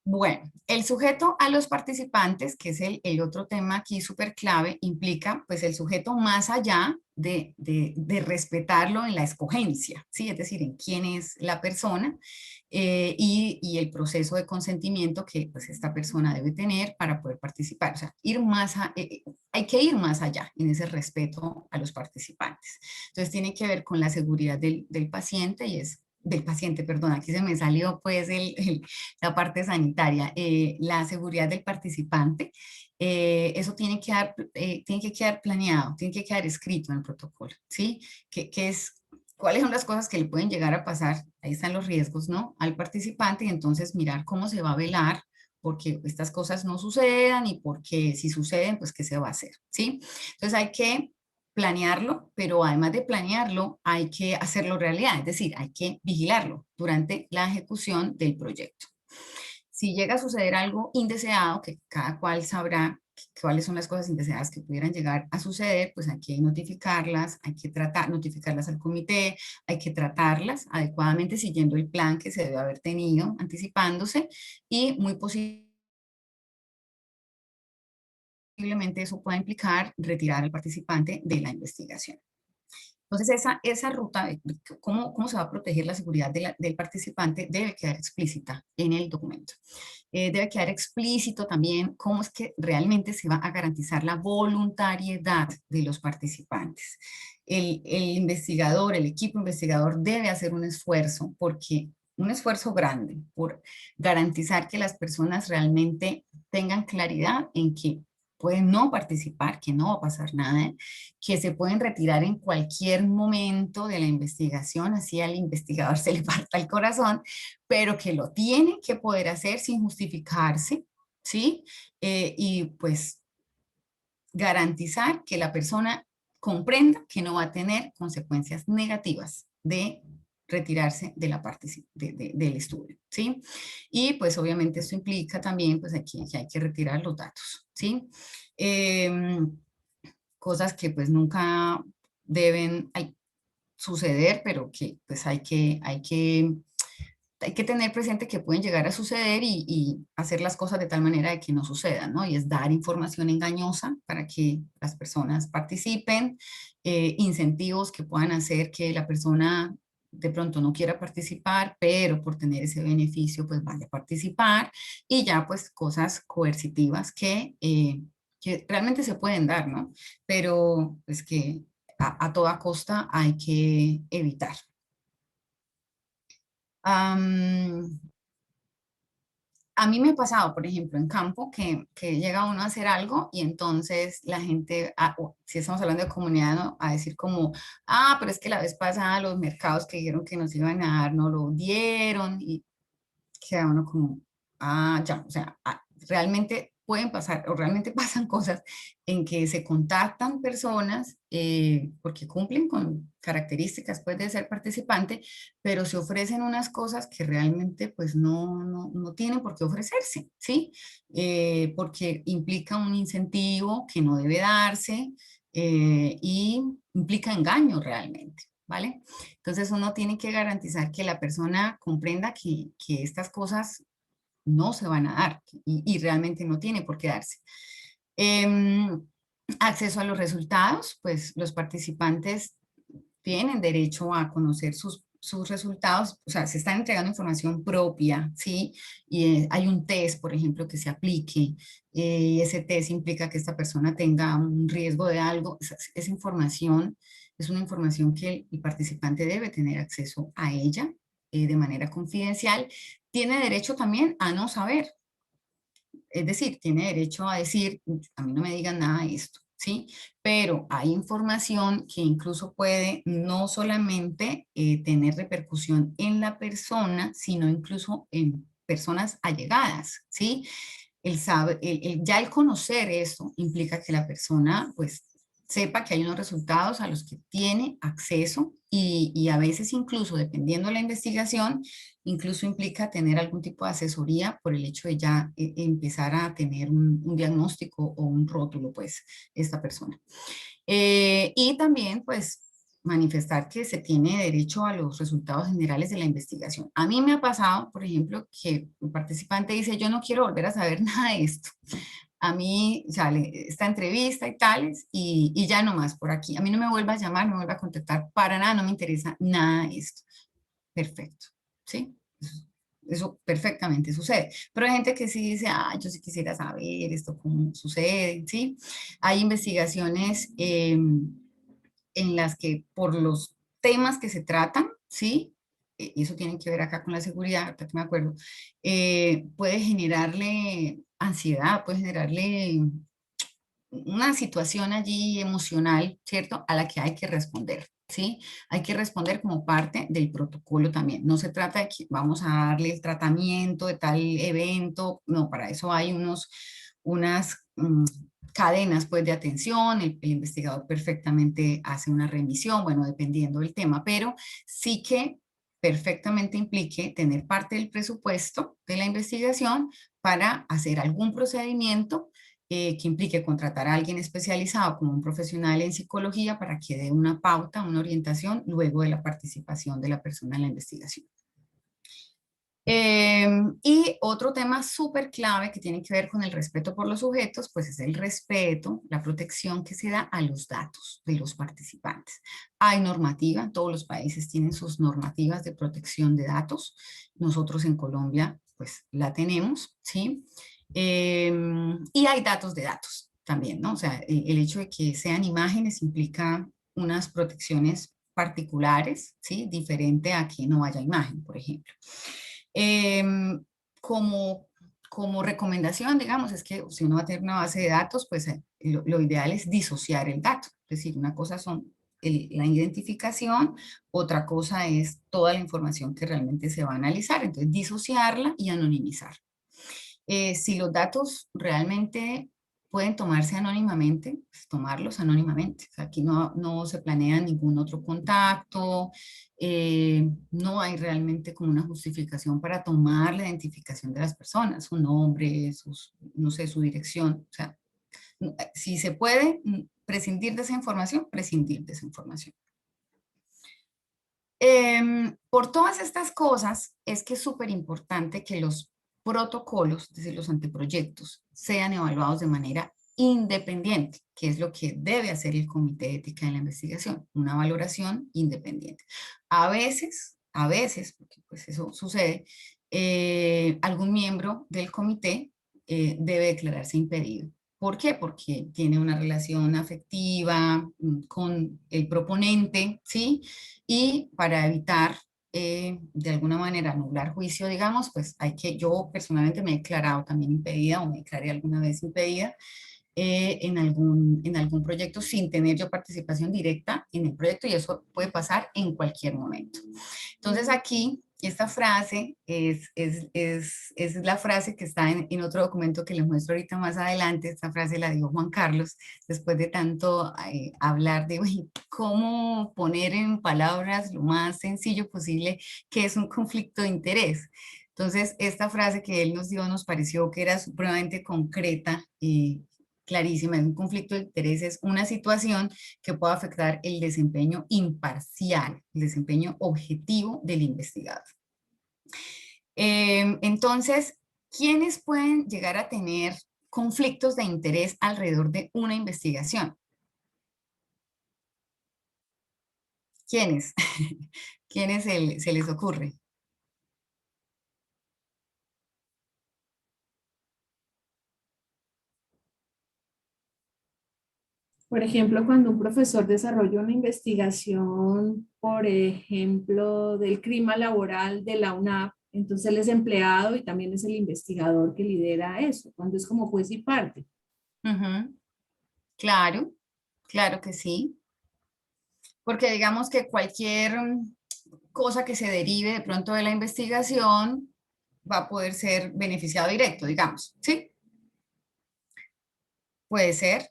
Bueno, el sujeto a los participantes, que es el otro tema aquí súper clave, implica pues el sujeto más allá de respetarlo en la escogencia, ¿sí? Es decir, en quién es la persona y el proceso de consentimiento que pues esta persona debe tener para poder participar. O sea, hay que ir más allá en ese respeto a los participantes. Entonces tiene que ver con la seguridad del paciente y es del paciente, perdón, aquí se me salió pues la parte sanitaria, la seguridad del participante, eso tiene que quedar planeado, tiene que quedar escrito en el protocolo, ¿sí? ¿Cuáles son las cosas que le pueden llegar a pasar? Ahí están los riesgos, ¿no? Al participante, y entonces mirar cómo se va a velar porque estas cosas no sucedan y porque si suceden, pues qué se va a hacer, ¿sí? Entonces hay que planearlo, pero además de planearlo, hay que hacerlo realidad, es decir, hay que vigilarlo durante la ejecución del proyecto. Si llega a suceder algo indeseado, que cada cual sabrá cuáles son las cosas indeseadas que pudieran llegar a suceder, pues hay que notificarlas, hay que notificarlas al comité, hay que tratarlas adecuadamente siguiendo el plan que se debe haber tenido, anticipándose, y muy posiblemente eso pueda implicar retirar al participante de la investigación. Entonces, esa ruta de cómo se va a proteger la seguridad del participante debe quedar explícita en el documento. Debe quedar explícito también cómo es que realmente se va a garantizar la voluntariedad de los participantes. El investigador, el equipo investigador debe hacer un esfuerzo un esfuerzo grande por garantizar que las personas realmente tengan claridad en que pueden no participar, que no va a pasar nada, que se pueden retirar en cualquier momento de la investigación, así al investigador se le parta el corazón, pero que lo tiene que poder hacer sin justificarse, ¿sí? Y pues garantizar que la persona comprenda que no va a tener consecuencias negativas de retirarse de la parte del estudio, ¿sí? Y pues obviamente esto implica también pues aquí que hay que retirar los datos, ¿sí? Cosas que pues nunca deben suceder, pero que pues hay que hay que tener presente que pueden llegar a suceder y hacer las cosas de tal manera de que no sucedan, ¿no? Y es dar información engañosa para que las personas participen, incentivos que puedan hacer que la persona de pronto no quiera participar, pero por tener ese beneficio, pues vaya a participar, y ya pues cosas coercitivas que realmente se pueden dar, ¿no? Pero pues que a toda costa hay que evitar. Am, a mí me ha pasado, por ejemplo, en campo, que llega uno a hacer algo y entonces la gente, si estamos hablando de comunidad, ¿no? A decir como, pero es que la vez pasada los mercados que dijeron que nos iban a dar no lo dieron, y queda uno como, ya, o sea, realmente pueden pasar, o realmente pasan cosas en que se contactan personas porque cumplen con características, pues, de ser participante, pero se ofrecen unas cosas que realmente, pues, no tienen por qué ofrecerse, ¿sí? Porque implica un incentivo que no debe darse, y implica engaño realmente, ¿vale? Entonces uno tiene que garantizar que la persona comprenda que estas cosas no se van a dar y realmente no tiene por qué darse. Em, Acceso a los resultados, pues los participantes tienen derecho a conocer sus resultados, o sea, se están entregando información propia, ¿sí? Y hay un test, por ejemplo, que se aplique, ese test implica que esta persona tenga un riesgo de algo, esa información es una información que el participante debe tener acceso a ella de manera confidencial. Tiene derecho también a no saber, es decir, tiene derecho a decir, a mí no me digan nada de esto, ¿sí? Pero hay información que incluso puede no solamente tener repercusión en la persona, sino incluso en personas allegadas, ¿sí? Ya el conocer eso implica que la persona, pues, sepa que hay unos resultados a los que tiene acceso y a veces incluso, dependiendo de la investigación, incluso implica tener algún tipo de asesoría por el hecho de ya empezar a tener un diagnóstico o un rótulo, pues, esta persona. Y también, pues, manifestar que se tiene derecho a los resultados generales de la investigación. A mí me ha pasado, por ejemplo, que un participante dice, yo no quiero volver a saber nada de esto. A mí sale esta entrevista y tales, y ya no más por aquí. A mí no me vuelva a llamar, no me vuelva a contactar para nada, no me interesa nada de esto. Perfecto, ¿sí? Eso perfectamente sucede. Pero hay gente que sí dice, yo sí quisiera saber esto cómo sucede, ¿sí? Hay investigaciones en las que por los temas que se tratan, ¿sí? Y eso tiene que ver acá con la seguridad, ahorita que me acuerdo, puede generarle ansiedad, puede generarle una situación allí emocional, ¿cierto? A la que hay que responder, ¿sí? Hay que responder como parte del protocolo también. No se trata de que vamos a darle el tratamiento de tal evento, no, para eso hay unas cadenas, pues, de atención, el investigador perfectamente hace una remisión, bueno, dependiendo del tema, pero sí que perfectamente implique tener parte del presupuesto de la investigación para hacer algún procedimiento que implique contratar a alguien especializado como un profesional en psicología para que dé una pauta, una orientación, luego de la participación de la persona en la investigación. Y otro tema súper clave que tiene que ver con el respeto por los sujetos, pues es el respeto, la protección que se da a los datos de los participantes. Hay normativa, todos los países tienen sus normativas de protección de datos. Nosotros en Colombia, pues la tenemos, ¿sí? Y hay datos de datos también, ¿no? O sea, el hecho de que sean imágenes implica unas protecciones particulares, ¿sí? Diferente a que no haya imagen, por ejemplo. Em, como, como recomendación, digamos, es que si uno va a tener una base de datos, pues lo ideal es disociar el dato. Es decir, una cosa son la identificación, otra cosa es toda la información que realmente se va a analizar. Entonces, disociarla y anonimizar. Si los datos realmente pueden tomarse anónimamente, pues tomarlos anónimamente. O sea, aquí no se planea ningún otro contacto, no hay realmente como una justificación para tomar la identificación de las personas, su nombre, no sé, su dirección. O sea, si se puede prescindir de esa información, prescindir de esa información. Por todas estas cosas es que es súper importante que los protocolos, es decir, los anteproyectos, sean evaluados de manera independiente, que es lo que debe hacer el Comité de Ética en la Investigación, una valoración independiente. A veces, porque pues eso sucede, algún miembro del comité debe declararse impedido. ¿Por qué? Porque tiene una relación afectiva con el proponente, ¿sí? Y para evitar de alguna manera anular juicio, digamos, pues yo personalmente me he declarado también impedida o me declaré alguna vez impedida en algún proyecto sin tener yo participación directa en el proyecto, y eso puede pasar en cualquier momento. Entonces aquí, esta frase es la frase que está en otro documento que les muestro ahorita más adelante. Esta frase la dijo Juan Carlos después de tanto hablar de cómo poner en palabras lo más sencillo posible que es un conflicto de interés. Entonces, esta frase que él nos dio nos pareció que era supremamente concreta y clarísima. Un conflicto de interés es una situación que puede afectar el desempeño imparcial, el desempeño objetivo del investigador. Entonces, ¿quiénes pueden llegar a tener conflictos de interés alrededor de una investigación? ¿Quiénes? ¿Quiénes se les ocurre? Por ejemplo, cuando un profesor desarrolla una investigación, por ejemplo, del clima laboral de la UNAP, entonces él es empleado y también es el investigador que lidera eso, cuando es como juez y parte. Claro, claro que sí. Porque digamos que cualquier cosa que se derive de pronto de la investigación va a poder ser beneficiado directo, digamos, ¿sí? Puede ser.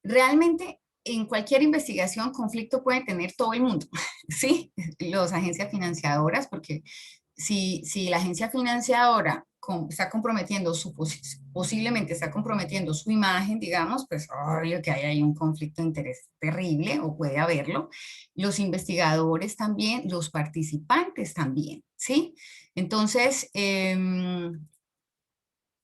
Realmente, en cualquier investigación, conflicto puede tener todo el mundo, ¿sí? Las agencias financiadoras, porque si la agencia financiadora está comprometiendo posiblemente está comprometiendo su imagen, digamos, pues obvio que hay un conflicto de interés terrible, o puede haberlo. Los investigadores también, los participantes también, ¿sí? Entonces,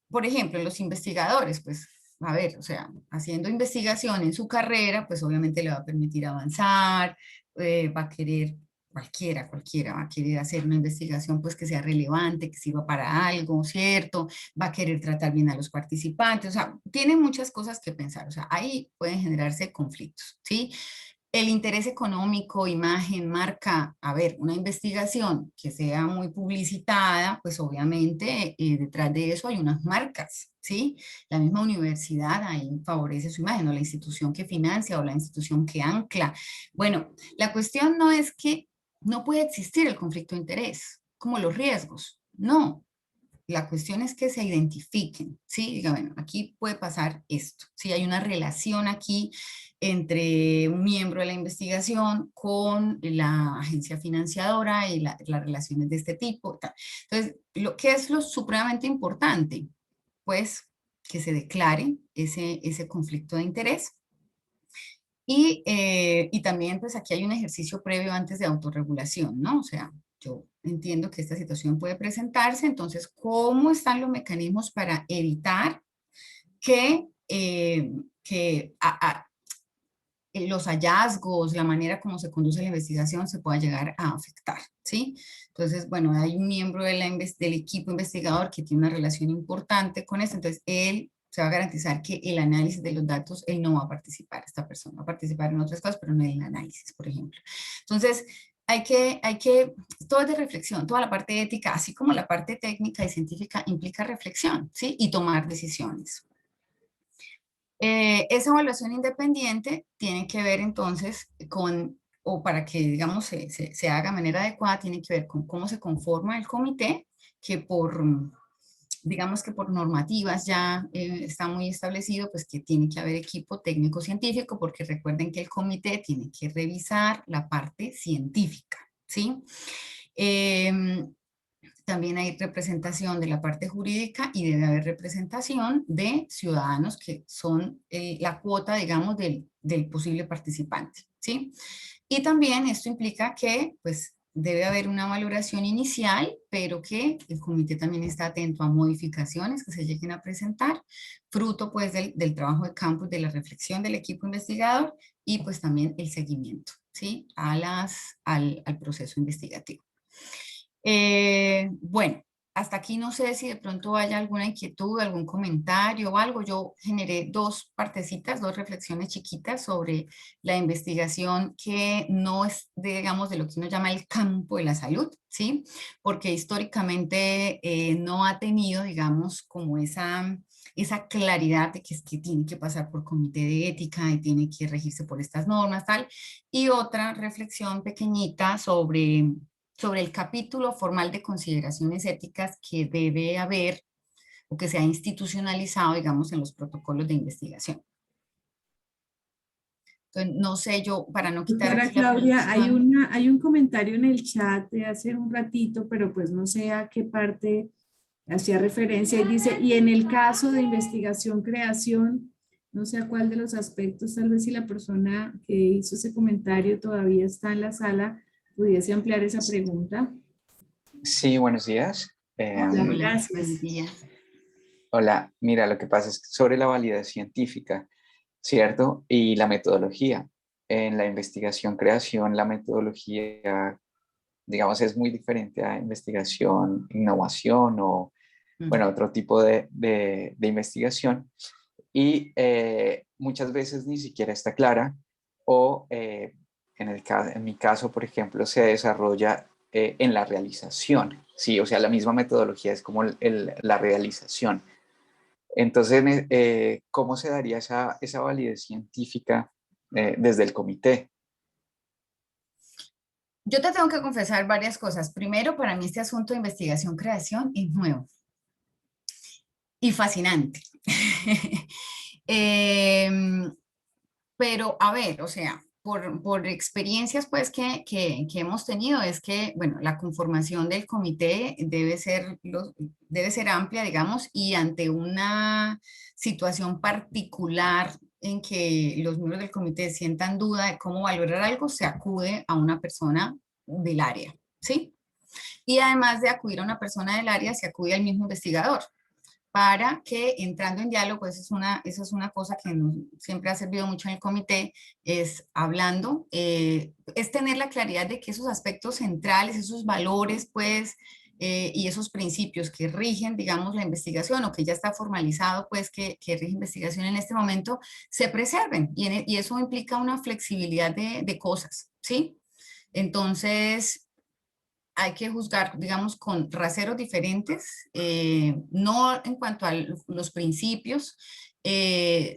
por ejemplo, los investigadores, pues, a ver, o sea, haciendo investigación en su carrera, pues obviamente le va a permitir avanzar, va a querer, cualquiera va a querer hacer una investigación pues que sea relevante, que sirva para algo, ¿cierto? Va a querer tratar bien a los participantes, o sea, tiene muchas cosas que pensar, o sea, ahí pueden generarse conflictos, ¿sí? El interés económico, imagen, marca, a ver, una investigación que sea muy publicitada, pues obviamente detrás de eso hay unas marcas, ¿sí? La misma universidad ahí favorece su imagen, o la institución que financia, o la institución que ancla. Bueno, la cuestión no es que no puede existir el conflicto de interés, como los riesgos, no. La cuestión es que se identifiquen, ¿sí? Diga, bueno, aquí puede pasar esto, ¿sí? Hay una relación aquí entre un miembro de la investigación con la agencia financiadora y las relaciones de este tipo. Tal. Entonces, lo que es lo supremamente importante, pues, que se declare ese conflicto de interés. Y también, pues, aquí hay un ejercicio previo antes de autorregulación, ¿no? O sea, yo entiendo que esta situación puede presentarse, entonces, ¿cómo están los mecanismos para evitar que, los hallazgos, la manera como se conduce la investigación se pueda llegar a afectar, ¿sí? Entonces, bueno, hay un miembro del equipo investigador que tiene una relación importante con esto, entonces él se va a garantizar que el análisis de los datos, él no va a participar, esta persona va a participar en otras cosas, pero no en el análisis, por ejemplo. Entonces, todo es de reflexión, toda la parte ética, así como la parte técnica y científica implica reflexión, ¿sí? Y tomar decisiones. Esa evaluación independiente tiene que ver entonces con, o para que digamos se haga de manera adecuada, tiene que ver con cómo se conforma el comité, que digamos que por normativas ya está muy establecido, pues que tiene que haber equipo técnico-científico, porque recuerden que el comité tiene que revisar la parte científica, ¿sí? También hay representación de la parte jurídica y debe haber representación de ciudadanos que son la cuota, digamos, del posible participante, ¿sí? Y también esto implica que pues debe haber una valoración inicial, pero que el comité también está atento a modificaciones que se lleguen a presentar, fruto pues del trabajo de campo, de la reflexión del equipo investigador y pues también el seguimiento, ¿sí? Al proceso investigativo. Bueno, hasta aquí no sé si de pronto haya alguna inquietud, algún comentario o algo. Yo generé dos partecitas, dos reflexiones chiquitas sobre la investigación que no es, digamos, de lo que uno llama el campo de la salud, ¿sí? Porque históricamente no ha tenido, digamos, como esa claridad de que es que tiene que pasar por comité de ética y tiene que regirse por estas normas, tal. Y otra reflexión pequeñita sobre el capítulo formal de consideraciones éticas que debe haber o que se ha institucionalizado, digamos, en los protocolos de investigación. Entonces, no sé yo, para no quitar Doctora aquí la Claudia, producción. hay un comentario en el chat de hace un ratito, pero pues no sé a qué parte hacía referencia y dice, y en el caso de investigación, creación, no sé a cuál de los aspectos, tal vez si la persona que hizo ese comentario todavía está en la sala, pudiese ampliar esa pregunta. Sí, buenos días. Hola, Hola, buenos gracias. días. Hola, mira, lo que pasa es que sobre la validez científica, ¿cierto? Y la metodología. En la investigación-creación, la metodología, digamos, es muy diferente a investigación-innovación o, bueno, otro tipo de investigación. Y muchas veces ni siquiera está clara o en mi caso, por ejemplo, se desarrolla en la realización, ¿sí? O sea, la misma metodología es como la realización. Entonces, ¿cómo se daría esa validez científica desde el comité? Yo te tengo que confesar varias cosas. Primero, para mí este asunto de investigación-creación es nuevo y fascinante. Em, Pero, a ver, o sea, por experiencias pues que hemos tenido, es que, bueno, la conformación del comité debe ser amplia, digamos, y ante una situación particular en que los miembros del comité sientan duda de cómo valorar algo, se acude a una persona del área, ¿sí? Y además de acudir a una persona del área, se acude al mismo investigador para que entrando en diálogo, esa es una cosa que siempre ha servido mucho en el comité, es hablando, es tener la claridad de que esos aspectos centrales, esos valores, pues, y esos principios que rigen, digamos, la investigación o que ya está formalizado, pues, que rige investigación en este momento, se preserven. Y eso implica una flexibilidad de cosas, ¿sí? Entonces, hay que juzgar, digamos, con raseros diferentes, no en cuanto a los principios,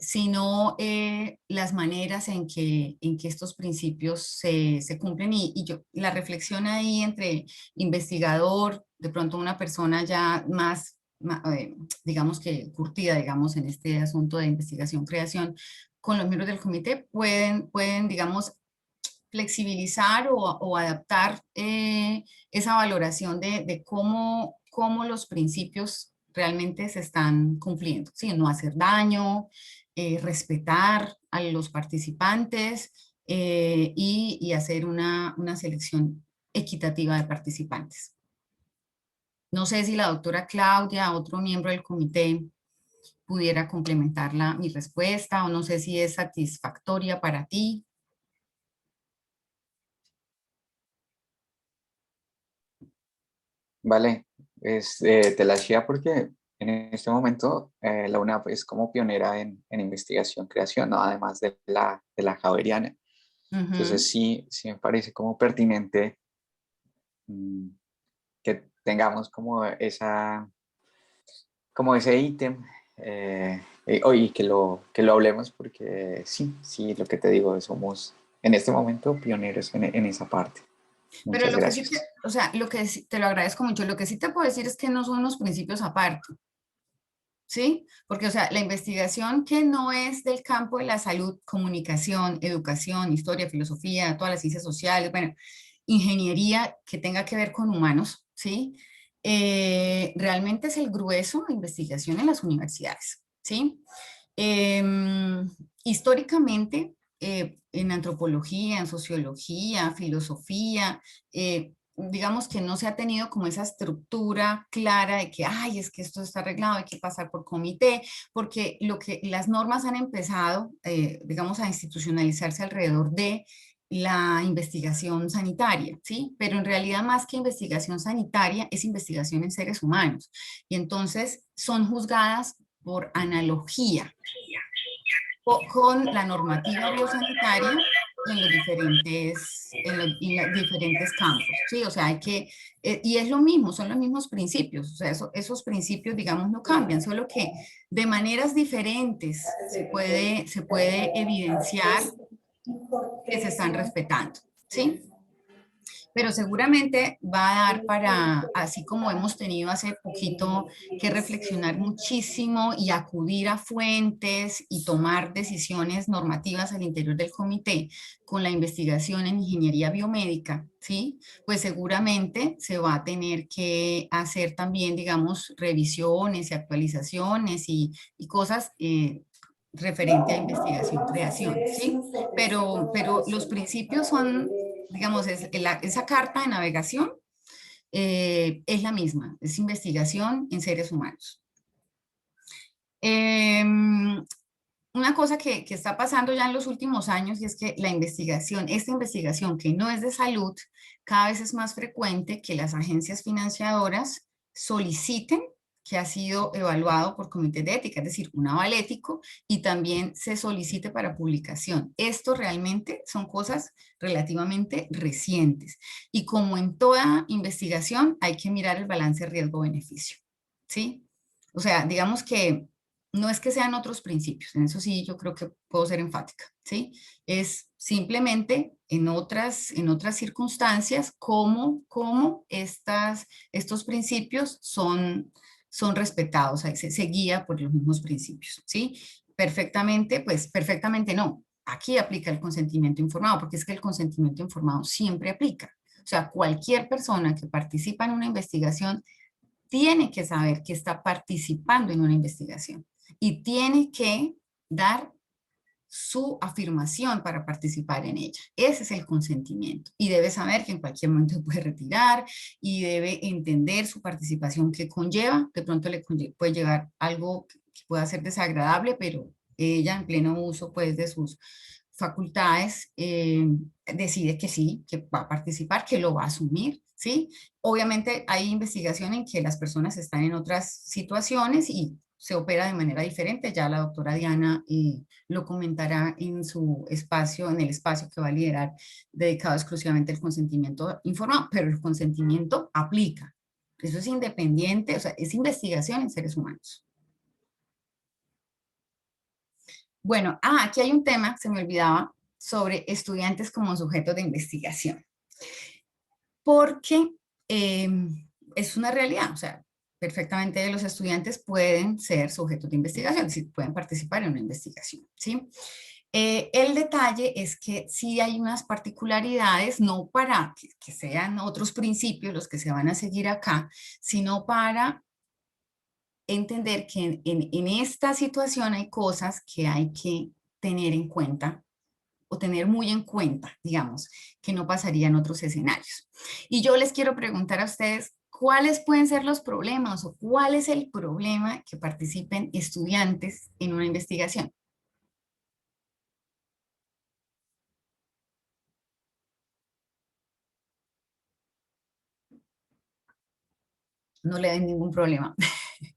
sino las maneras en que estos principios se cumplen. La reflexión ahí entre investigador, de pronto una persona ya digamos que curtida, digamos, en este asunto de investigación-creación, con los miembros del comité pueden digamos, flexibilizar o adaptar esa valoración de cómo los principios realmente se están cumpliendo, ¿sí? No hacer daño, respetar a los participantes y hacer una selección equitativa de participantes. No sé si la doctora Claudia, otro miembro del comité, pudiera complementar mi respuesta o no sé si es satisfactoria para ti. Vale, te la hacía porque en este momento la UNAP es como pionera en investigación-creación, ¿no? Además de la Javeriana. Ujú. Entonces sí me parece como pertinente mm, que tengamos como ese ítem hoy que lo hablemos porque sí, lo que te digo, somos en este momento pioneros en esa parte. Pero Muchas lo que sí gracias. o sea, te lo agradezco mucho. Lo que sí te puedo decir es que no son unos principios aparte, ¿sí? Porque, o sea, la investigación que no es del campo de la salud, comunicación, educación, historia, filosofía, todas las ciencias sociales, bueno, ingeniería que tenga que ver con humanos, ¿sí? Realmente es el grueso de investigación en las universidades, ¿sí? Históricamente, en antropología, en sociología, filosofía, digamos que no se ha tenido como esa estructura clara de que, ay, es que esto está arreglado, hay que pasar por comité, porque las normas han empezado, digamos, a institucionalizarse alrededor de la investigación sanitaria, ¿sí? Pero en realidad más que investigación sanitaria es investigación en seres humanos. Y entonces son juzgadas por analogía con la normativa biosanitaria en los diferentes campos, ¿sí? O sea, y es lo mismo, son los mismos principios, o sea, esos principios, digamos, no cambian, solo que de maneras diferentes se puede evidenciar que se están respetando, ¿sí? Pero seguramente va a dar para, así como hemos tenido hace poquito que reflexionar muchísimo y acudir a fuentes y tomar decisiones normativas al interior del comité con la investigación en ingeniería biomédica, ¿sí? Pues seguramente se va a tener que hacer también, digamos, revisiones y actualizaciones y cosas referente a investigación-creación, ¿sí? Pero los principios son, digamos, esa carta de navegación es la misma, es investigación en seres humanos. Una cosa que está pasando ya en los últimos años y es que esta investigación que no es de salud, cada vez es más frecuente que las agencias financiadoras soliciten que ha sido evaluado por comités de ética, es decir, un aval ético, y también se solicite para publicación. Esto realmente son cosas relativamente recientes. Y como en toda investigación, hay que mirar el balance riesgo-beneficio, ¿sí? O sea, digamos que no es que sean otros principios, en eso sí yo creo que puedo ser enfática, ¿sí? Es simplemente en otras circunstancias cómo estos principios son respetados, se guía por los mismos principios, ¿sí? Perfectamente, pues perfectamente no. Aquí aplica el consentimiento informado, porque es que el consentimiento informado siempre aplica. O sea, cualquier persona que participa en una investigación tiene que saber que está participando en una investigación y tiene que dar su afirmación para participar en ella. Ese es el consentimiento. Y debe saber que en cualquier momento se puede retirar y debe entender su participación que conlleva. De pronto puede llegar algo que pueda ser desagradable, pero ella en pleno uso pues de sus facultades decide que sí, que va a participar, que lo va a asumir, ¿sí? Obviamente hay investigación en que las personas están en otras situaciones y se opera de manera diferente. Ya la doctora Diana lo comentará en su espacio, en el espacio que va a liderar dedicado exclusivamente al consentimiento informado, pero el consentimiento aplica. Eso es independiente, o sea, es investigación en seres humanos. Bueno, aquí hay un tema, se me olvidaba, sobre estudiantes como sujetos de investigación. Porque es una realidad, o sea, perfectamente los estudiantes pueden ser sujetos de investigación, es decir, pueden participar en una investigación, ¿sí? El detalle es que sí hay unas particularidades, no para que sean otros principios los que se van a seguir acá, sino para entender que en esta situación hay cosas que hay que tener en cuenta o tener muy en cuenta, digamos, que no pasaría en otros escenarios. Y yo les quiero preguntar a ustedes, ¿cuáles pueden ser los problemas o cuál es el problema que participen estudiantes en una investigación? No le den ningún problema.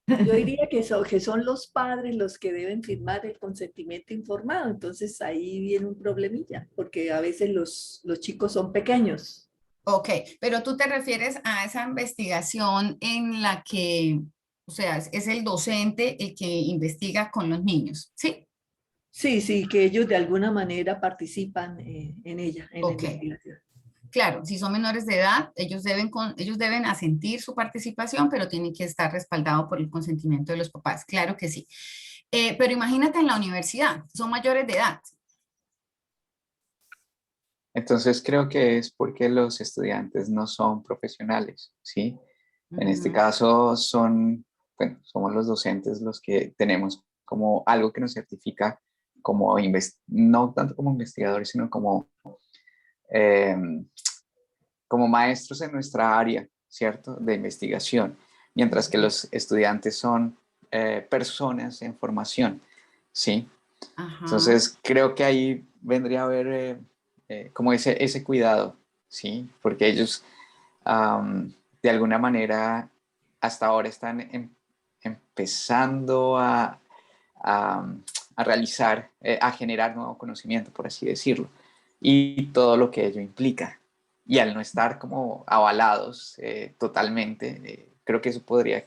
Yo diría que son los padres los que deben firmar el consentimiento informado, entonces ahí viene un problemilla, porque a veces los chicos son pequeños. Ok, pero tú te refieres a esa investigación en la que, o sea, es el docente el que investiga con los niños, ¿sí? Sí, sí, que ellos de alguna manera participan en ella, en la Ok. investigación. Claro, si son menores de edad, ellos deben asentir su participación, pero tienen que estar respaldados por el consentimiento de los papás. Claro que sí. Pero imagínate en la universidad, son mayores de edad. Entonces creo que es porque los estudiantes no son profesionales, ¿sí? En este caso somos los docentes los que tenemos como algo que nos certifica como no tanto como investigadores, sino eh, como maestros en nuestra área, ¿cierto? De investigación, mientras que los estudiantes son personas en formación, ¿sí? Ajá. Entonces, creo que ahí vendría a haber como ese cuidado, ¿sí? Porque ellos, de alguna manera, hasta ahora están empezando a, a realizar, a generar nuevo conocimiento, por así decirlo, y todo lo que ello implica. Y al no estar como avalados totalmente, creo que eso podría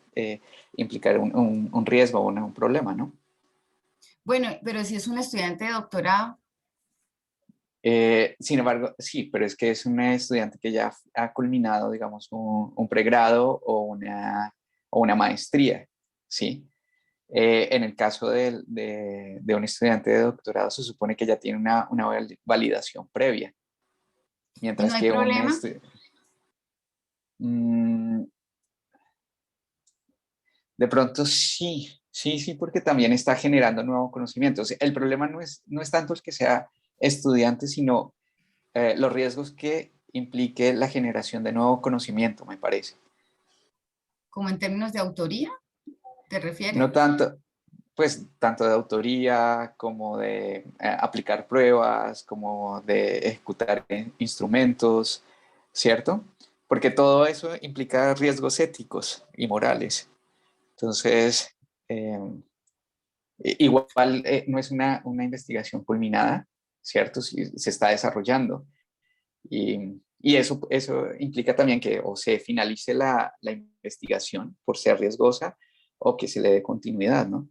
implicar un riesgo o un problema, ¿no? Bueno, pero si es un estudiante de doctorado, Sin embargo, sí, pero es que es un estudiante que ya ha culminado, digamos, un pregrado o una maestría, ¿sí? En el caso de un estudiante de doctorado, se supone que ya tiene una validación previa, y no mientras hay que problema. mm, de pronto sí, porque también está generando nuevo conocimiento. O sea, el problema no es tanto el que sea estudiante, sino los riesgos que implique la generación de nuevo conocimiento, me parece. Como en términos de autoría, ¿te refieres? No tanto, pues, tanto de autoría como de aplicar pruebas, como de ejecutar instrumentos, ¿cierto? Porque todo eso implica riesgos éticos y morales. Entonces, eh, igual no es una investigación culminada, ¿cierto? Sí, se está desarrollando. Y eso implica también que o se finalice la investigación por ser riesgosa o que se le dé continuidad, ¿no?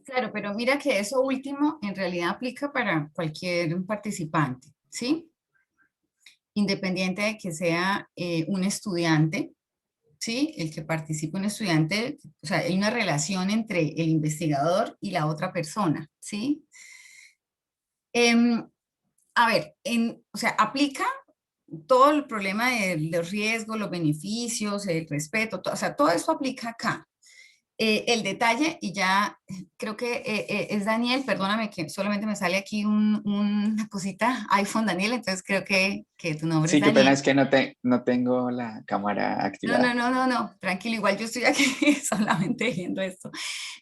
Claro, pero mira que eso último en realidad aplica para cualquier participante, ¿sí? Independiente de que sea un estudiante, ¿sí? El que participe un estudiante, o sea, hay una relación entre el investigador y la otra persona, ¿sí? Em, a ver, o sea, aplica todo el problema de los riesgos, los beneficios, el respeto, o sea, todo eso aplica acá. El detalle, y ya creo que es Daniel, perdóname que solamente me sale aquí una cosita, iPhone Daniel, entonces creo que tu nombre es Sí, qué pena, Daniel. es que no tengo la cámara activada. No, tranquilo, igual yo estoy aquí solamente viendo esto.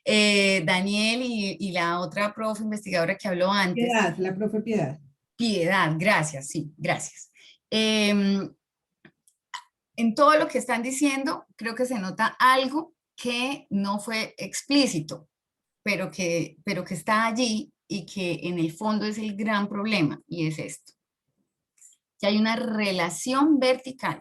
Daniel y la otra profe investigadora que habló antes, Piedad, la profe Piedad. Piedad, gracias, sí, gracias. En todo lo que están diciendo, creo que se nota algo que no fue explícito, pero que está allí y que en el fondo es el gran problema, y es esto, que hay una relación vertical,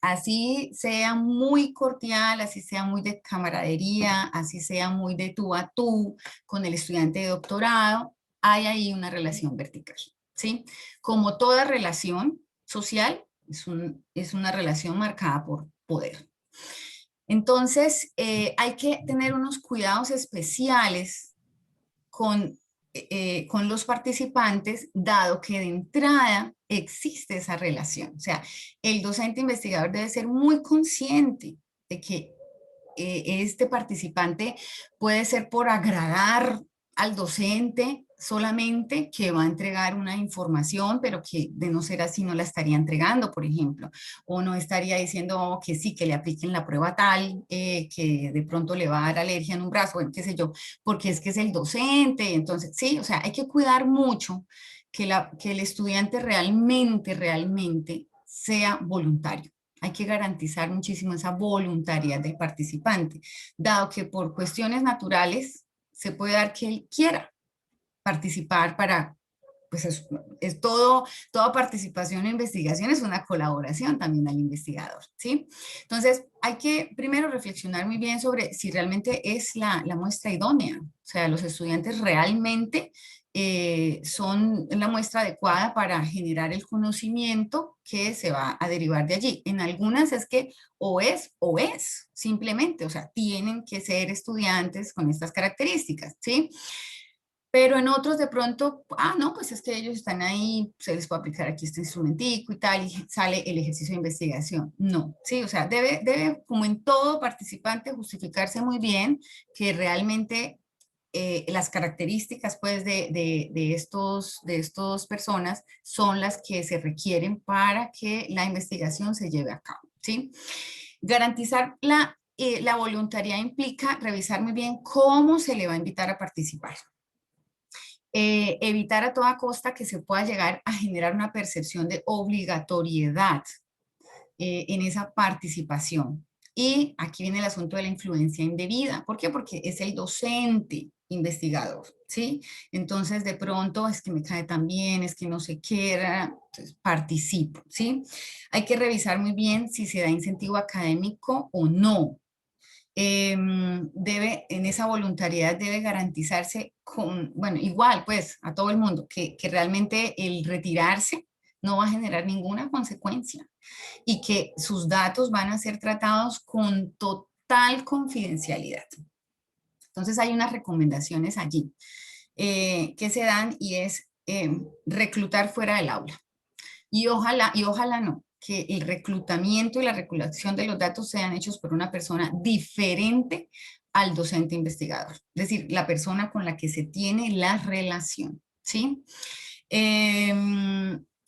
así sea muy cordial, así sea muy de camaradería, así sea muy de tú a tú con el estudiante de doctorado, hay ahí una relación vertical, ¿sí? Como toda relación social, es una relación marcada por poder. Entonces, hay que tener unos cuidados especiales con los participantes, dado que de entrada existe esa relación. O sea, el docente investigador debe ser muy consciente de que este participante puede ser por agradar al docente solamente, que va a entregar una información, pero que de no ser así no la estaría entregando, por ejemplo, o no estaría diciendo que sí, que le apliquen la prueba tal, que de pronto le va a dar alergia en un brazo, bueno, qué sé yo, porque es que es el docente, entonces, sí, o sea, hay que cuidar mucho que el estudiante realmente sea voluntario. Hay que garantizar muchísimo esa voluntariedad del participante, dado que por cuestiones naturales se puede dar que él quiera participar para, pues es todo, toda participación en investigación es una colaboración también al investigador, ¿sí? Entonces, hay que primero reflexionar muy bien sobre si realmente es la muestra idónea, o sea, los estudiantes realmente son la muestra adecuada para generar el conocimiento que se va a derivar de allí. En algunas es que o es, simplemente, o sea, tienen que ser estudiantes con estas características, ¿sí? Pero en otros de pronto, no, pues es que ellos están ahí, se les puede aplicar aquí este instrumentico y tal, y sale el ejercicio de investigación. No, sí, o sea, debe como en todo participante, justificarse muy bien que realmente las características pues de estos personas son las que se requieren para que la investigación se lleve a cabo, ¿sí? Garantizar la voluntariedad implica revisar muy bien cómo se le va a invitar a participar. Evitar a toda costa que se pueda llegar a generar una percepción de obligatoriedad en esa participación. Y aquí viene el asunto de la influencia indebida. ¿Por qué? Porque es el docente investigador, ¿sí? Entonces, de pronto, es que me cae tan bien, es que no sé qué, entonces participo, ¿sí? Hay que revisar muy bien si se da incentivo académico o no. En esa voluntariedad debe garantizarse bueno, igual pues a todo el mundo, que realmente el retirarse no va a generar ninguna consecuencia y que sus datos van a ser tratados con total confidencialidad. Entonces hay unas recomendaciones allí que se dan y es reclutar fuera del aula. Y ojalá no, que el reclutamiento y la recolección de los datos sean hechos por una persona diferente al docente investigador, es decir, la persona con la que se tiene la relación, ¿sí?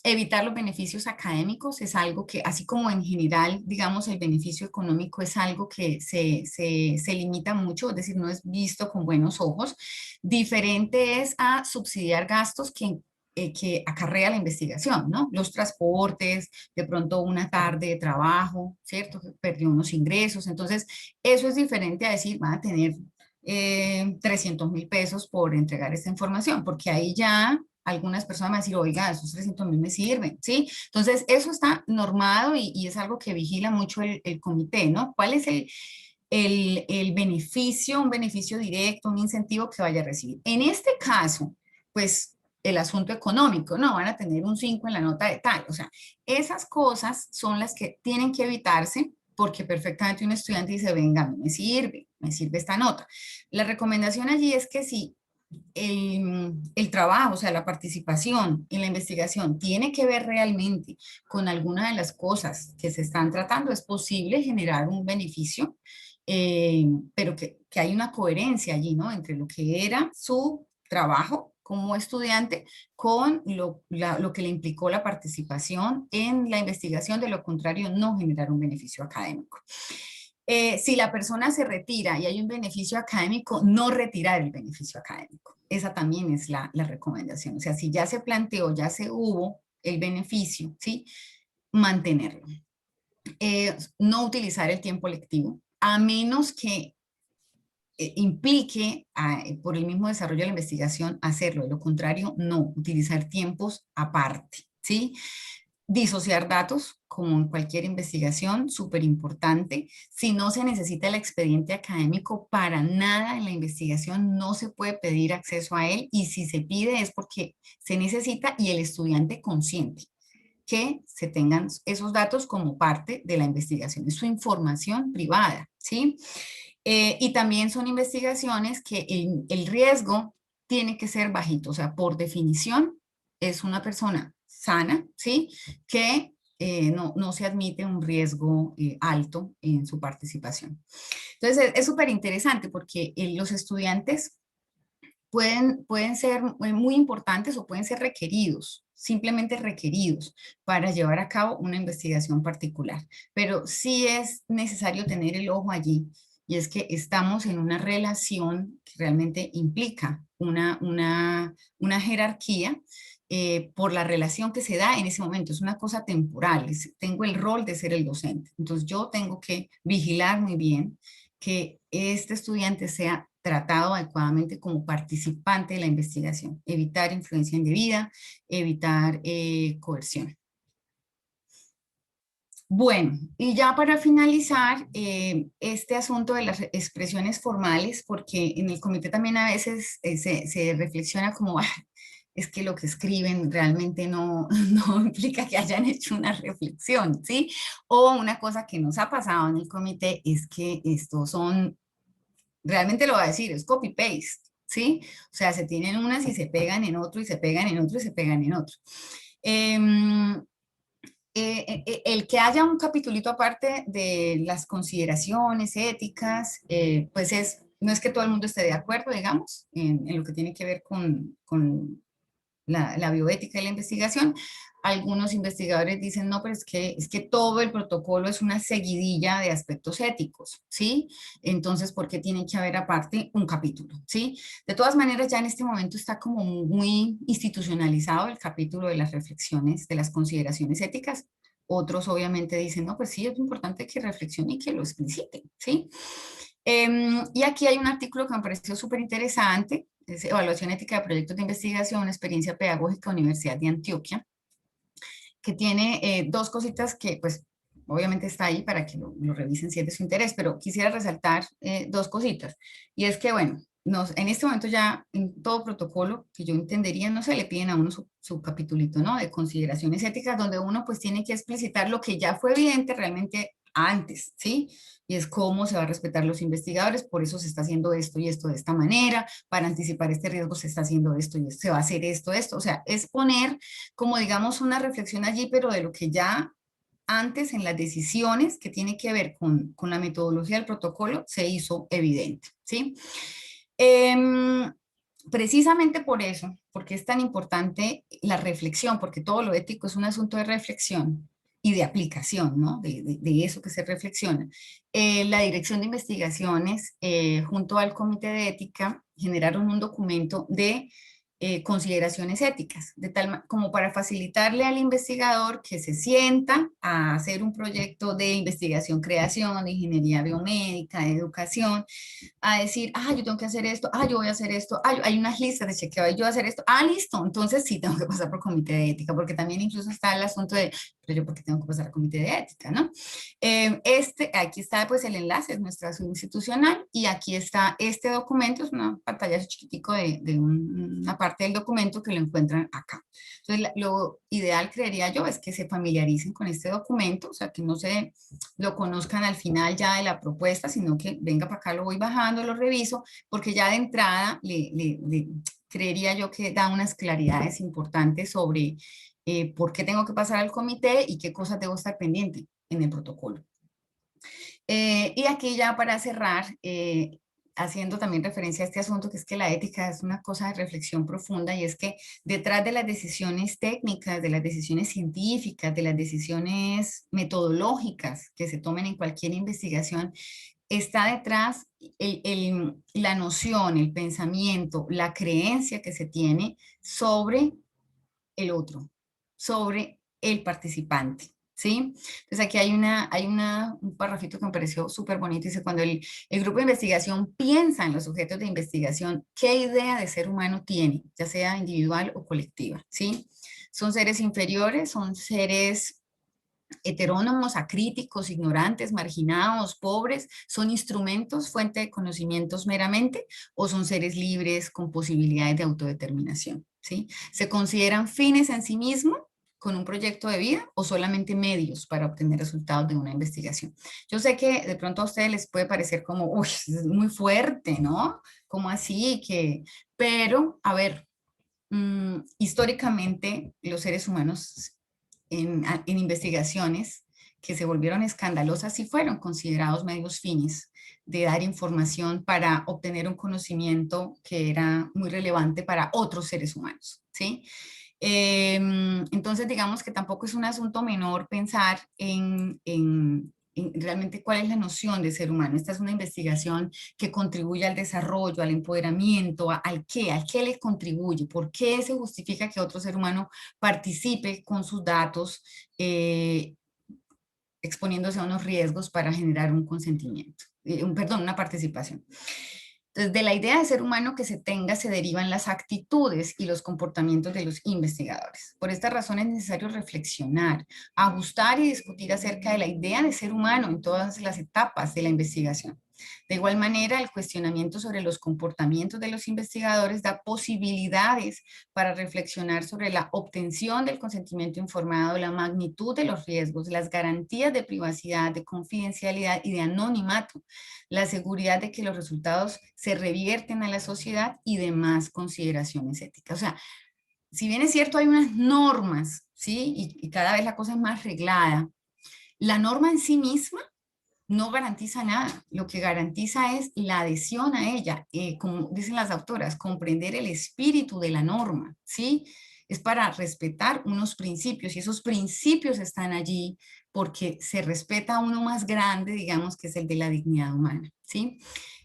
Evitar los beneficios académicos es algo que, así como en general, digamos, el beneficio económico es algo que se limita mucho, es decir, no es visto con buenos ojos. Diferente es a subsidiar gastos que acarrea la investigación, ¿no? Los transportes, de pronto una tarde de trabajo, ¿cierto? Perdió unos ingresos, entonces eso es diferente a decir, van a tener 300.000 pesos por entregar esta información, porque ahí ya algunas personas van a decir, oiga, esos 300.000 me sirven, ¿sí? Entonces, eso está normado y es algo que vigila mucho el comité, ¿no? ¿Cuál es el beneficio, un beneficio directo, un incentivo que vaya a recibir? En este caso, pues, el asunto económico, ¿no? Van a tener un 5 en la nota de tal, o sea, esas cosas son las que tienen que evitarse porque perfectamente un estudiante dice, venga, a mí me sirve esta nota. La recomendación allí es que si el trabajo, o sea, la participación en la investigación tiene que ver realmente con alguna de las cosas que se están tratando, es posible generar un beneficio, pero que hay una coherencia allí, ¿no? Entre lo que era su trabajo como estudiante con lo que le implicó la participación en la investigación, de lo contrario, no generar un beneficio académico. Si la persona se retira y hay un beneficio académico, no retirar el beneficio académico. Esa también es la recomendación. O sea, si ya se planteó, ya se hubo el beneficio, ¿sí? Mantenerlo. No utilizar el tiempo lectivo, a menos que implique por el mismo desarrollo de la investigación hacerlo. De lo contrario, no. Utilizar tiempos aparte, ¿sí? Disociar datos, como en cualquier investigación, súper importante. Si no se necesita el expediente académico para nada en la investigación, no se puede pedir acceso a él, y si se pide es porque se necesita y el estudiante consiente que se tengan esos datos como parte de la investigación. Es su información privada, ¿sí? Y también son investigaciones que el riesgo tiene que ser bajito, o sea, por definición es una persona sana, ¿sí? Que no se admite un riesgo alto en su participación. Entonces, es súper interesante porque los estudiantes pueden ser muy importantes o pueden ser requeridos, simplemente requeridos para llevar a cabo una investigación particular. Pero sí es necesario tener el ojo allí, y es que estamos en una relación que realmente implica una jerarquía por la relación que se da en ese momento. Es una cosa temporal, tengo el rol de ser el docente. Entonces yo tengo que vigilar muy bien que este estudiante sea tratado adecuadamente como participante de la investigación, evitar influencia indebida, evitar coerción. Bueno, y ya para finalizar, este asunto de las expresiones formales, porque en el comité también a veces se reflexiona como, es que lo que escriben realmente no implica que hayan hecho una reflexión, ¿sí? O una cosa que nos ha pasado en el comité es que estos son, realmente lo voy a decir, es copy-paste, ¿sí? O sea, se tienen unas y se pegan en otro, y se pegan en otro, y se pegan en otro. El que haya un capitulito aparte de las consideraciones éticas, pues es no es que todo el mundo esté de acuerdo, digamos, en lo que tiene que ver con la bioética y la investigación. Algunos investigadores dicen, no, pero es que todo el protocolo es una seguidilla de aspectos éticos, ¿sí? Entonces, ¿por qué tiene que haber aparte un capítulo, ¿sí? De todas maneras, ya en este momento está como muy institucionalizado el capítulo de las reflexiones, de las consideraciones éticas. Otros obviamente dicen, no, pues sí, es importante que reflexione y que lo explicite, ¿sí? Y aquí hay un artículo que me pareció súper interesante, es Evaluación ética de proyectos de investigación, experiencia pedagógica, Universidad de Antioquia, que tiene dos cositas que pues obviamente está ahí para que lo revisen si es de su interés, pero quisiera resaltar dos cositas. Y es que, bueno, en este momento ya en todo protocolo que yo entendería, no se le piden a uno su capitulito, ¿no? De consideraciones éticas, donde uno pues tiene que explicitar lo que ya fue evidente realmente antes, ¿sí? Y es cómo se va a respetar los investigadores, por eso se está haciendo esto y esto de esta manera, para anticipar este riesgo se está haciendo esto y se va a hacer esto, o sea, es poner como digamos una reflexión allí, pero de lo que ya antes en las decisiones que tiene que ver con la metodología del protocolo se hizo evidente, ¿sí? Precisamente por eso, porque es tan importante la reflexión, porque todo lo ético es un asunto de reflexión y de aplicación, ¿no? De eso que se reflexiona. La Dirección de Investigaciones, junto al Comité de Ética, generaron un documento de consideraciones éticas, como para facilitarle al investigador que se sienta a hacer un proyecto de investigación, creación, de ingeniería biomédica, de educación, a decir, yo tengo que hacer esto, yo voy a hacer esto, hay unas listas de chequeo, yo voy a hacer esto, listo, entonces sí tengo que pasar por comité de ética, porque también incluso está el asunto de, pero yo por qué tengo que pasar al comité de ética, ¿no? Aquí está pues el enlace, es nuestra subinstitucional, y aquí está este documento, es una pantalla chiquitico de una parte del documento que lo encuentran acá. Entonces, lo ideal, creería yo, es que se familiaricen con este documento, o sea, que no se lo conozcan al final ya de la propuesta, sino que venga para acá, lo voy bajando, lo reviso, porque ya de entrada creería yo que da unas claridades importantes sobre por qué tengo que pasar al comité y qué cosas debo estar pendiente en el protocolo. Y aquí ya para cerrar, haciendo también referencia a este asunto, que es que la ética es una cosa de reflexión profunda, y es que detrás de las decisiones técnicas, de las decisiones científicas, de las decisiones metodológicas que se tomen en cualquier investigación, está detrás la noción, el pensamiento, la creencia que se tiene sobre el otro, sobre el participante, ¿sí? Entonces aquí hay un parrafito que me pareció súper bonito, dice, cuando el grupo de investigación piensa en los sujetos de investigación, ¿qué idea de ser humano tiene? Ya sea individual o colectiva, ¿sí? Son seres inferiores, son seres heterónomos, acríticos, ignorantes, marginados, pobres, son instrumentos, fuente de conocimientos meramente, o son seres libres con posibilidades de autodeterminación, ¿sí? ¿Se consideran fines en sí mismos con un proyecto de vida o solamente medios para obtener resultados de una investigación? Yo sé que de pronto a ustedes les puede parecer como, uy, es muy fuerte, ¿no? ¿Cómo así? Pero, a ver, históricamente los seres humanos en investigaciones que se volvieron escandalosas y fueron considerados medios fines de dar información para obtener un conocimiento que era muy relevante para otros seres humanos, ¿sí? Entonces, digamos que tampoco es un asunto menor pensar en realmente cuál es la noción de ser humano. Esta es una investigación que contribuye al desarrollo, al empoderamiento, al qué le contribuye, por qué se justifica que otro ser humano participe con sus datos, exponiéndose a unos riesgos para generar un consentimiento, una participación. Entonces, de la idea de ser humano que se tenga se derivan las actitudes y los comportamientos de los investigadores. Por esta razón es necesario reflexionar, ajustar y discutir acerca de la idea de ser humano en todas las etapas de la investigación. De igual manera, el cuestionamiento sobre los comportamientos de los investigadores da posibilidades para reflexionar sobre la obtención del consentimiento informado, la magnitud de los riesgos, las garantías de privacidad, de confidencialidad y de anonimato, la seguridad de que los resultados se revierten a la sociedad y demás consideraciones éticas. O sea, si bien es cierto, hay unas normas, ¿sí? Y cada vez la cosa es más reglada, la norma en sí misma no garantiza nada. Lo que garantiza es la adhesión a ella, como dicen las autoras, comprender el espíritu de la norma, ¿sí? Es para respetar unos principios y esos principios están allí porque se respeta a uno más grande, digamos, que es el de la dignidad humana, ¿sí?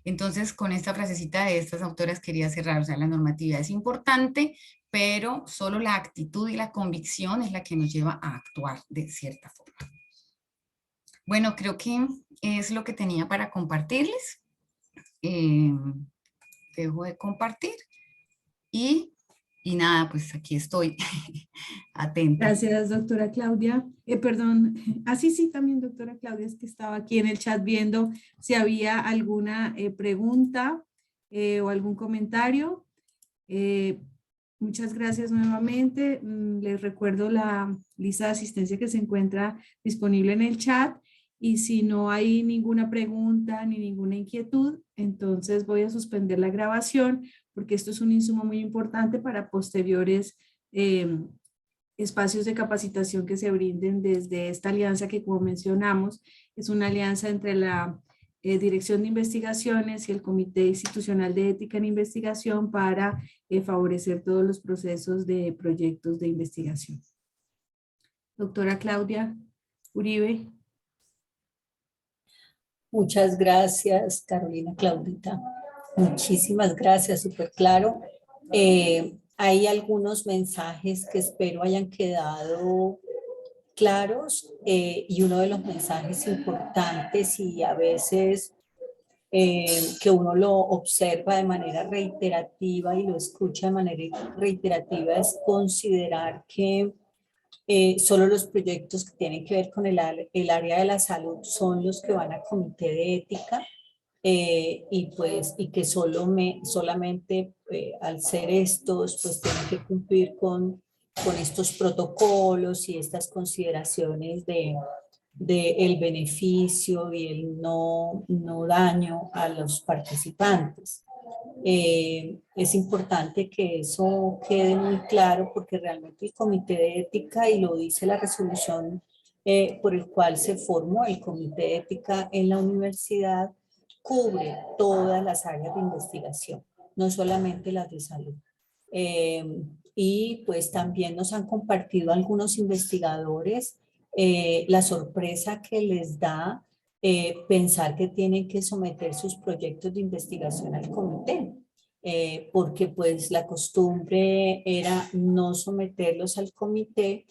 Entonces, con esta frasecita de estas autoras quería cerrar, o sea, la normatividad es importante, pero solo la actitud y la convicción es la que nos lleva a actuar de cierta forma. Bueno, creo que es lo que tenía para compartirles. Dejo de compartir y nada, pues aquí estoy atenta. Gracias, doctora Claudia. Perdón, sí, también doctora Claudia, es que estaba aquí en el chat viendo si había alguna pregunta o algún comentario. Muchas gracias nuevamente. Les recuerdo la lista de asistencia que se encuentra disponible en el chat y si no hay ninguna pregunta ni ninguna inquietud, entonces voy a suspender la grabación porque esto es un insumo muy importante para posteriores espacios de capacitación que se brinden desde esta alianza que, como mencionamos, es una alianza entre la Dirección de Investigaciones y el Comité Institucional de Ética en Investigación para favorecer todos los procesos de proyectos de investigación. Doctora Claudia Uribe. Muchas gracias, Carolina Claudita. Muchísimas gracias, súper claro. Hay algunos mensajes que espero hayan quedado claros y uno de los mensajes importantes y a veces que uno lo observa de manera reiterativa y lo escucha de manera reiterativa es considerar que solo los proyectos que tienen que ver con el área de la salud son los que van a comité de ética y que solamente al ser estos pues tienen que cumplir con estos protocolos y estas consideraciones de el beneficio y el no daño a los participantes. Es importante que eso quede muy claro porque realmente el comité de ética, y lo dice la resolución por el cual se formó el comité de ética en la universidad, cubre todas las áreas de investigación, no solamente las de salud. Y pues también nos han compartido algunos investigadores la sorpresa que les da pensar que tienen que someter sus proyectos de investigación al comité, porque pues la costumbre era no someterlos al comité,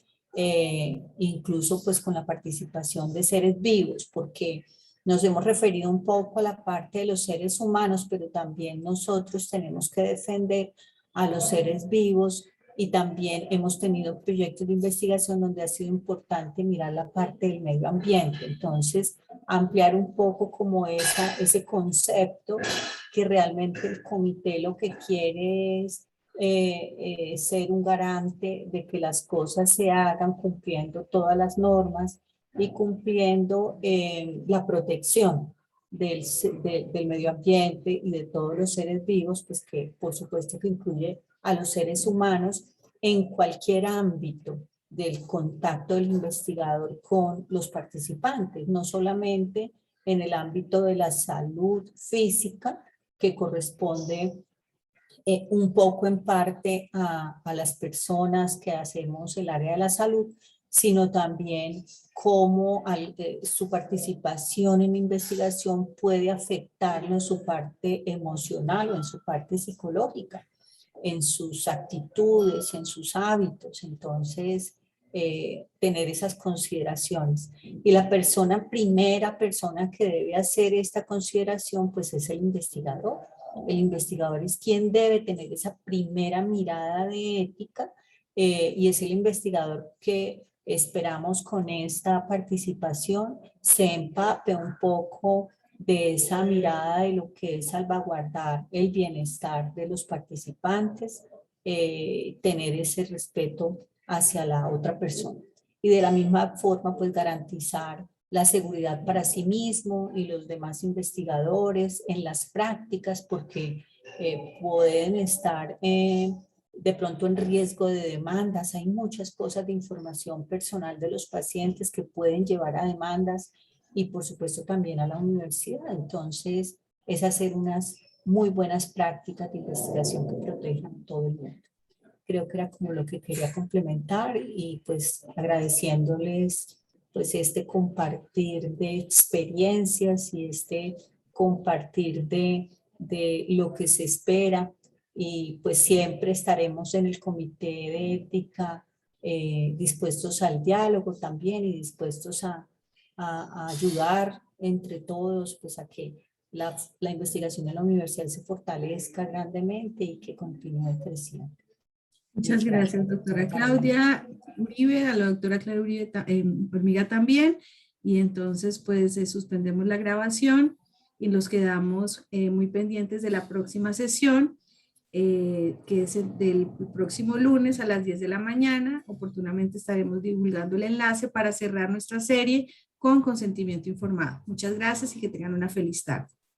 incluso pues con la participación de seres vivos, porque nos hemos referido un poco a la parte de los seres humanos, pero también nosotros tenemos que defender a los seres vivos y también hemos tenido proyectos de investigación donde ha sido importante mirar la parte del medio ambiente. Entonces, ampliar un poco como ese concepto que realmente el comité lo que quiere es ser un garante de que las cosas se hagan cumpliendo todas las normas y cumpliendo la protección del medio ambiente y de todos los seres vivos, pues que por supuesto que incluye a los seres humanos en cualquier ámbito del contacto del investigador con los participantes, no solamente en el ámbito de la salud física, que corresponde un poco en parte a las personas que hacemos el área de la salud, sino también cómo su participación en investigación puede afectarlo en su parte emocional o en su parte psicológica, en sus actitudes, en sus hábitos. Entonces, tener esas consideraciones. Y la primera persona que debe hacer esta consideración, pues es el investigador. El investigador es quien debe tener esa primera mirada de ética y es el investigador que esperamos con esta participación se empape un poco de esa mirada de lo que es salvaguardar el bienestar de los participantes, tener ese respeto hacia la otra persona. Y de la misma forma, pues garantizar la seguridad para sí mismo y los demás investigadores en las prácticas, porque pueden estar de pronto en riesgo de demandas. Hay muchas cosas de información personal de los pacientes que pueden llevar a demandas y por supuesto también a la universidad. Entonces, es hacer unas muy buenas prácticas de investigación que protejan a todo el mundo. Creo que era como lo que quería complementar y pues agradeciéndoles pues este compartir de experiencias y este compartir de lo que se espera, y pues siempre estaremos en el comité de ética dispuestos al diálogo también y dispuestos a ayudar entre todos pues a que la investigación en la universidad se fortalezca grandemente y que continúe creciendo. Muchas gracias, doctora Claudia Uribe, a la doctora Claudia Uribe Hormiga también. Y entonces, pues, suspendemos la grabación y nos quedamos muy pendientes de la próxima sesión, que es del próximo lunes a las 10 de la mañana. Oportunamente estaremos divulgando el enlace para cerrar nuestra serie con consentimiento informado. Muchas gracias y que tengan una feliz tarde.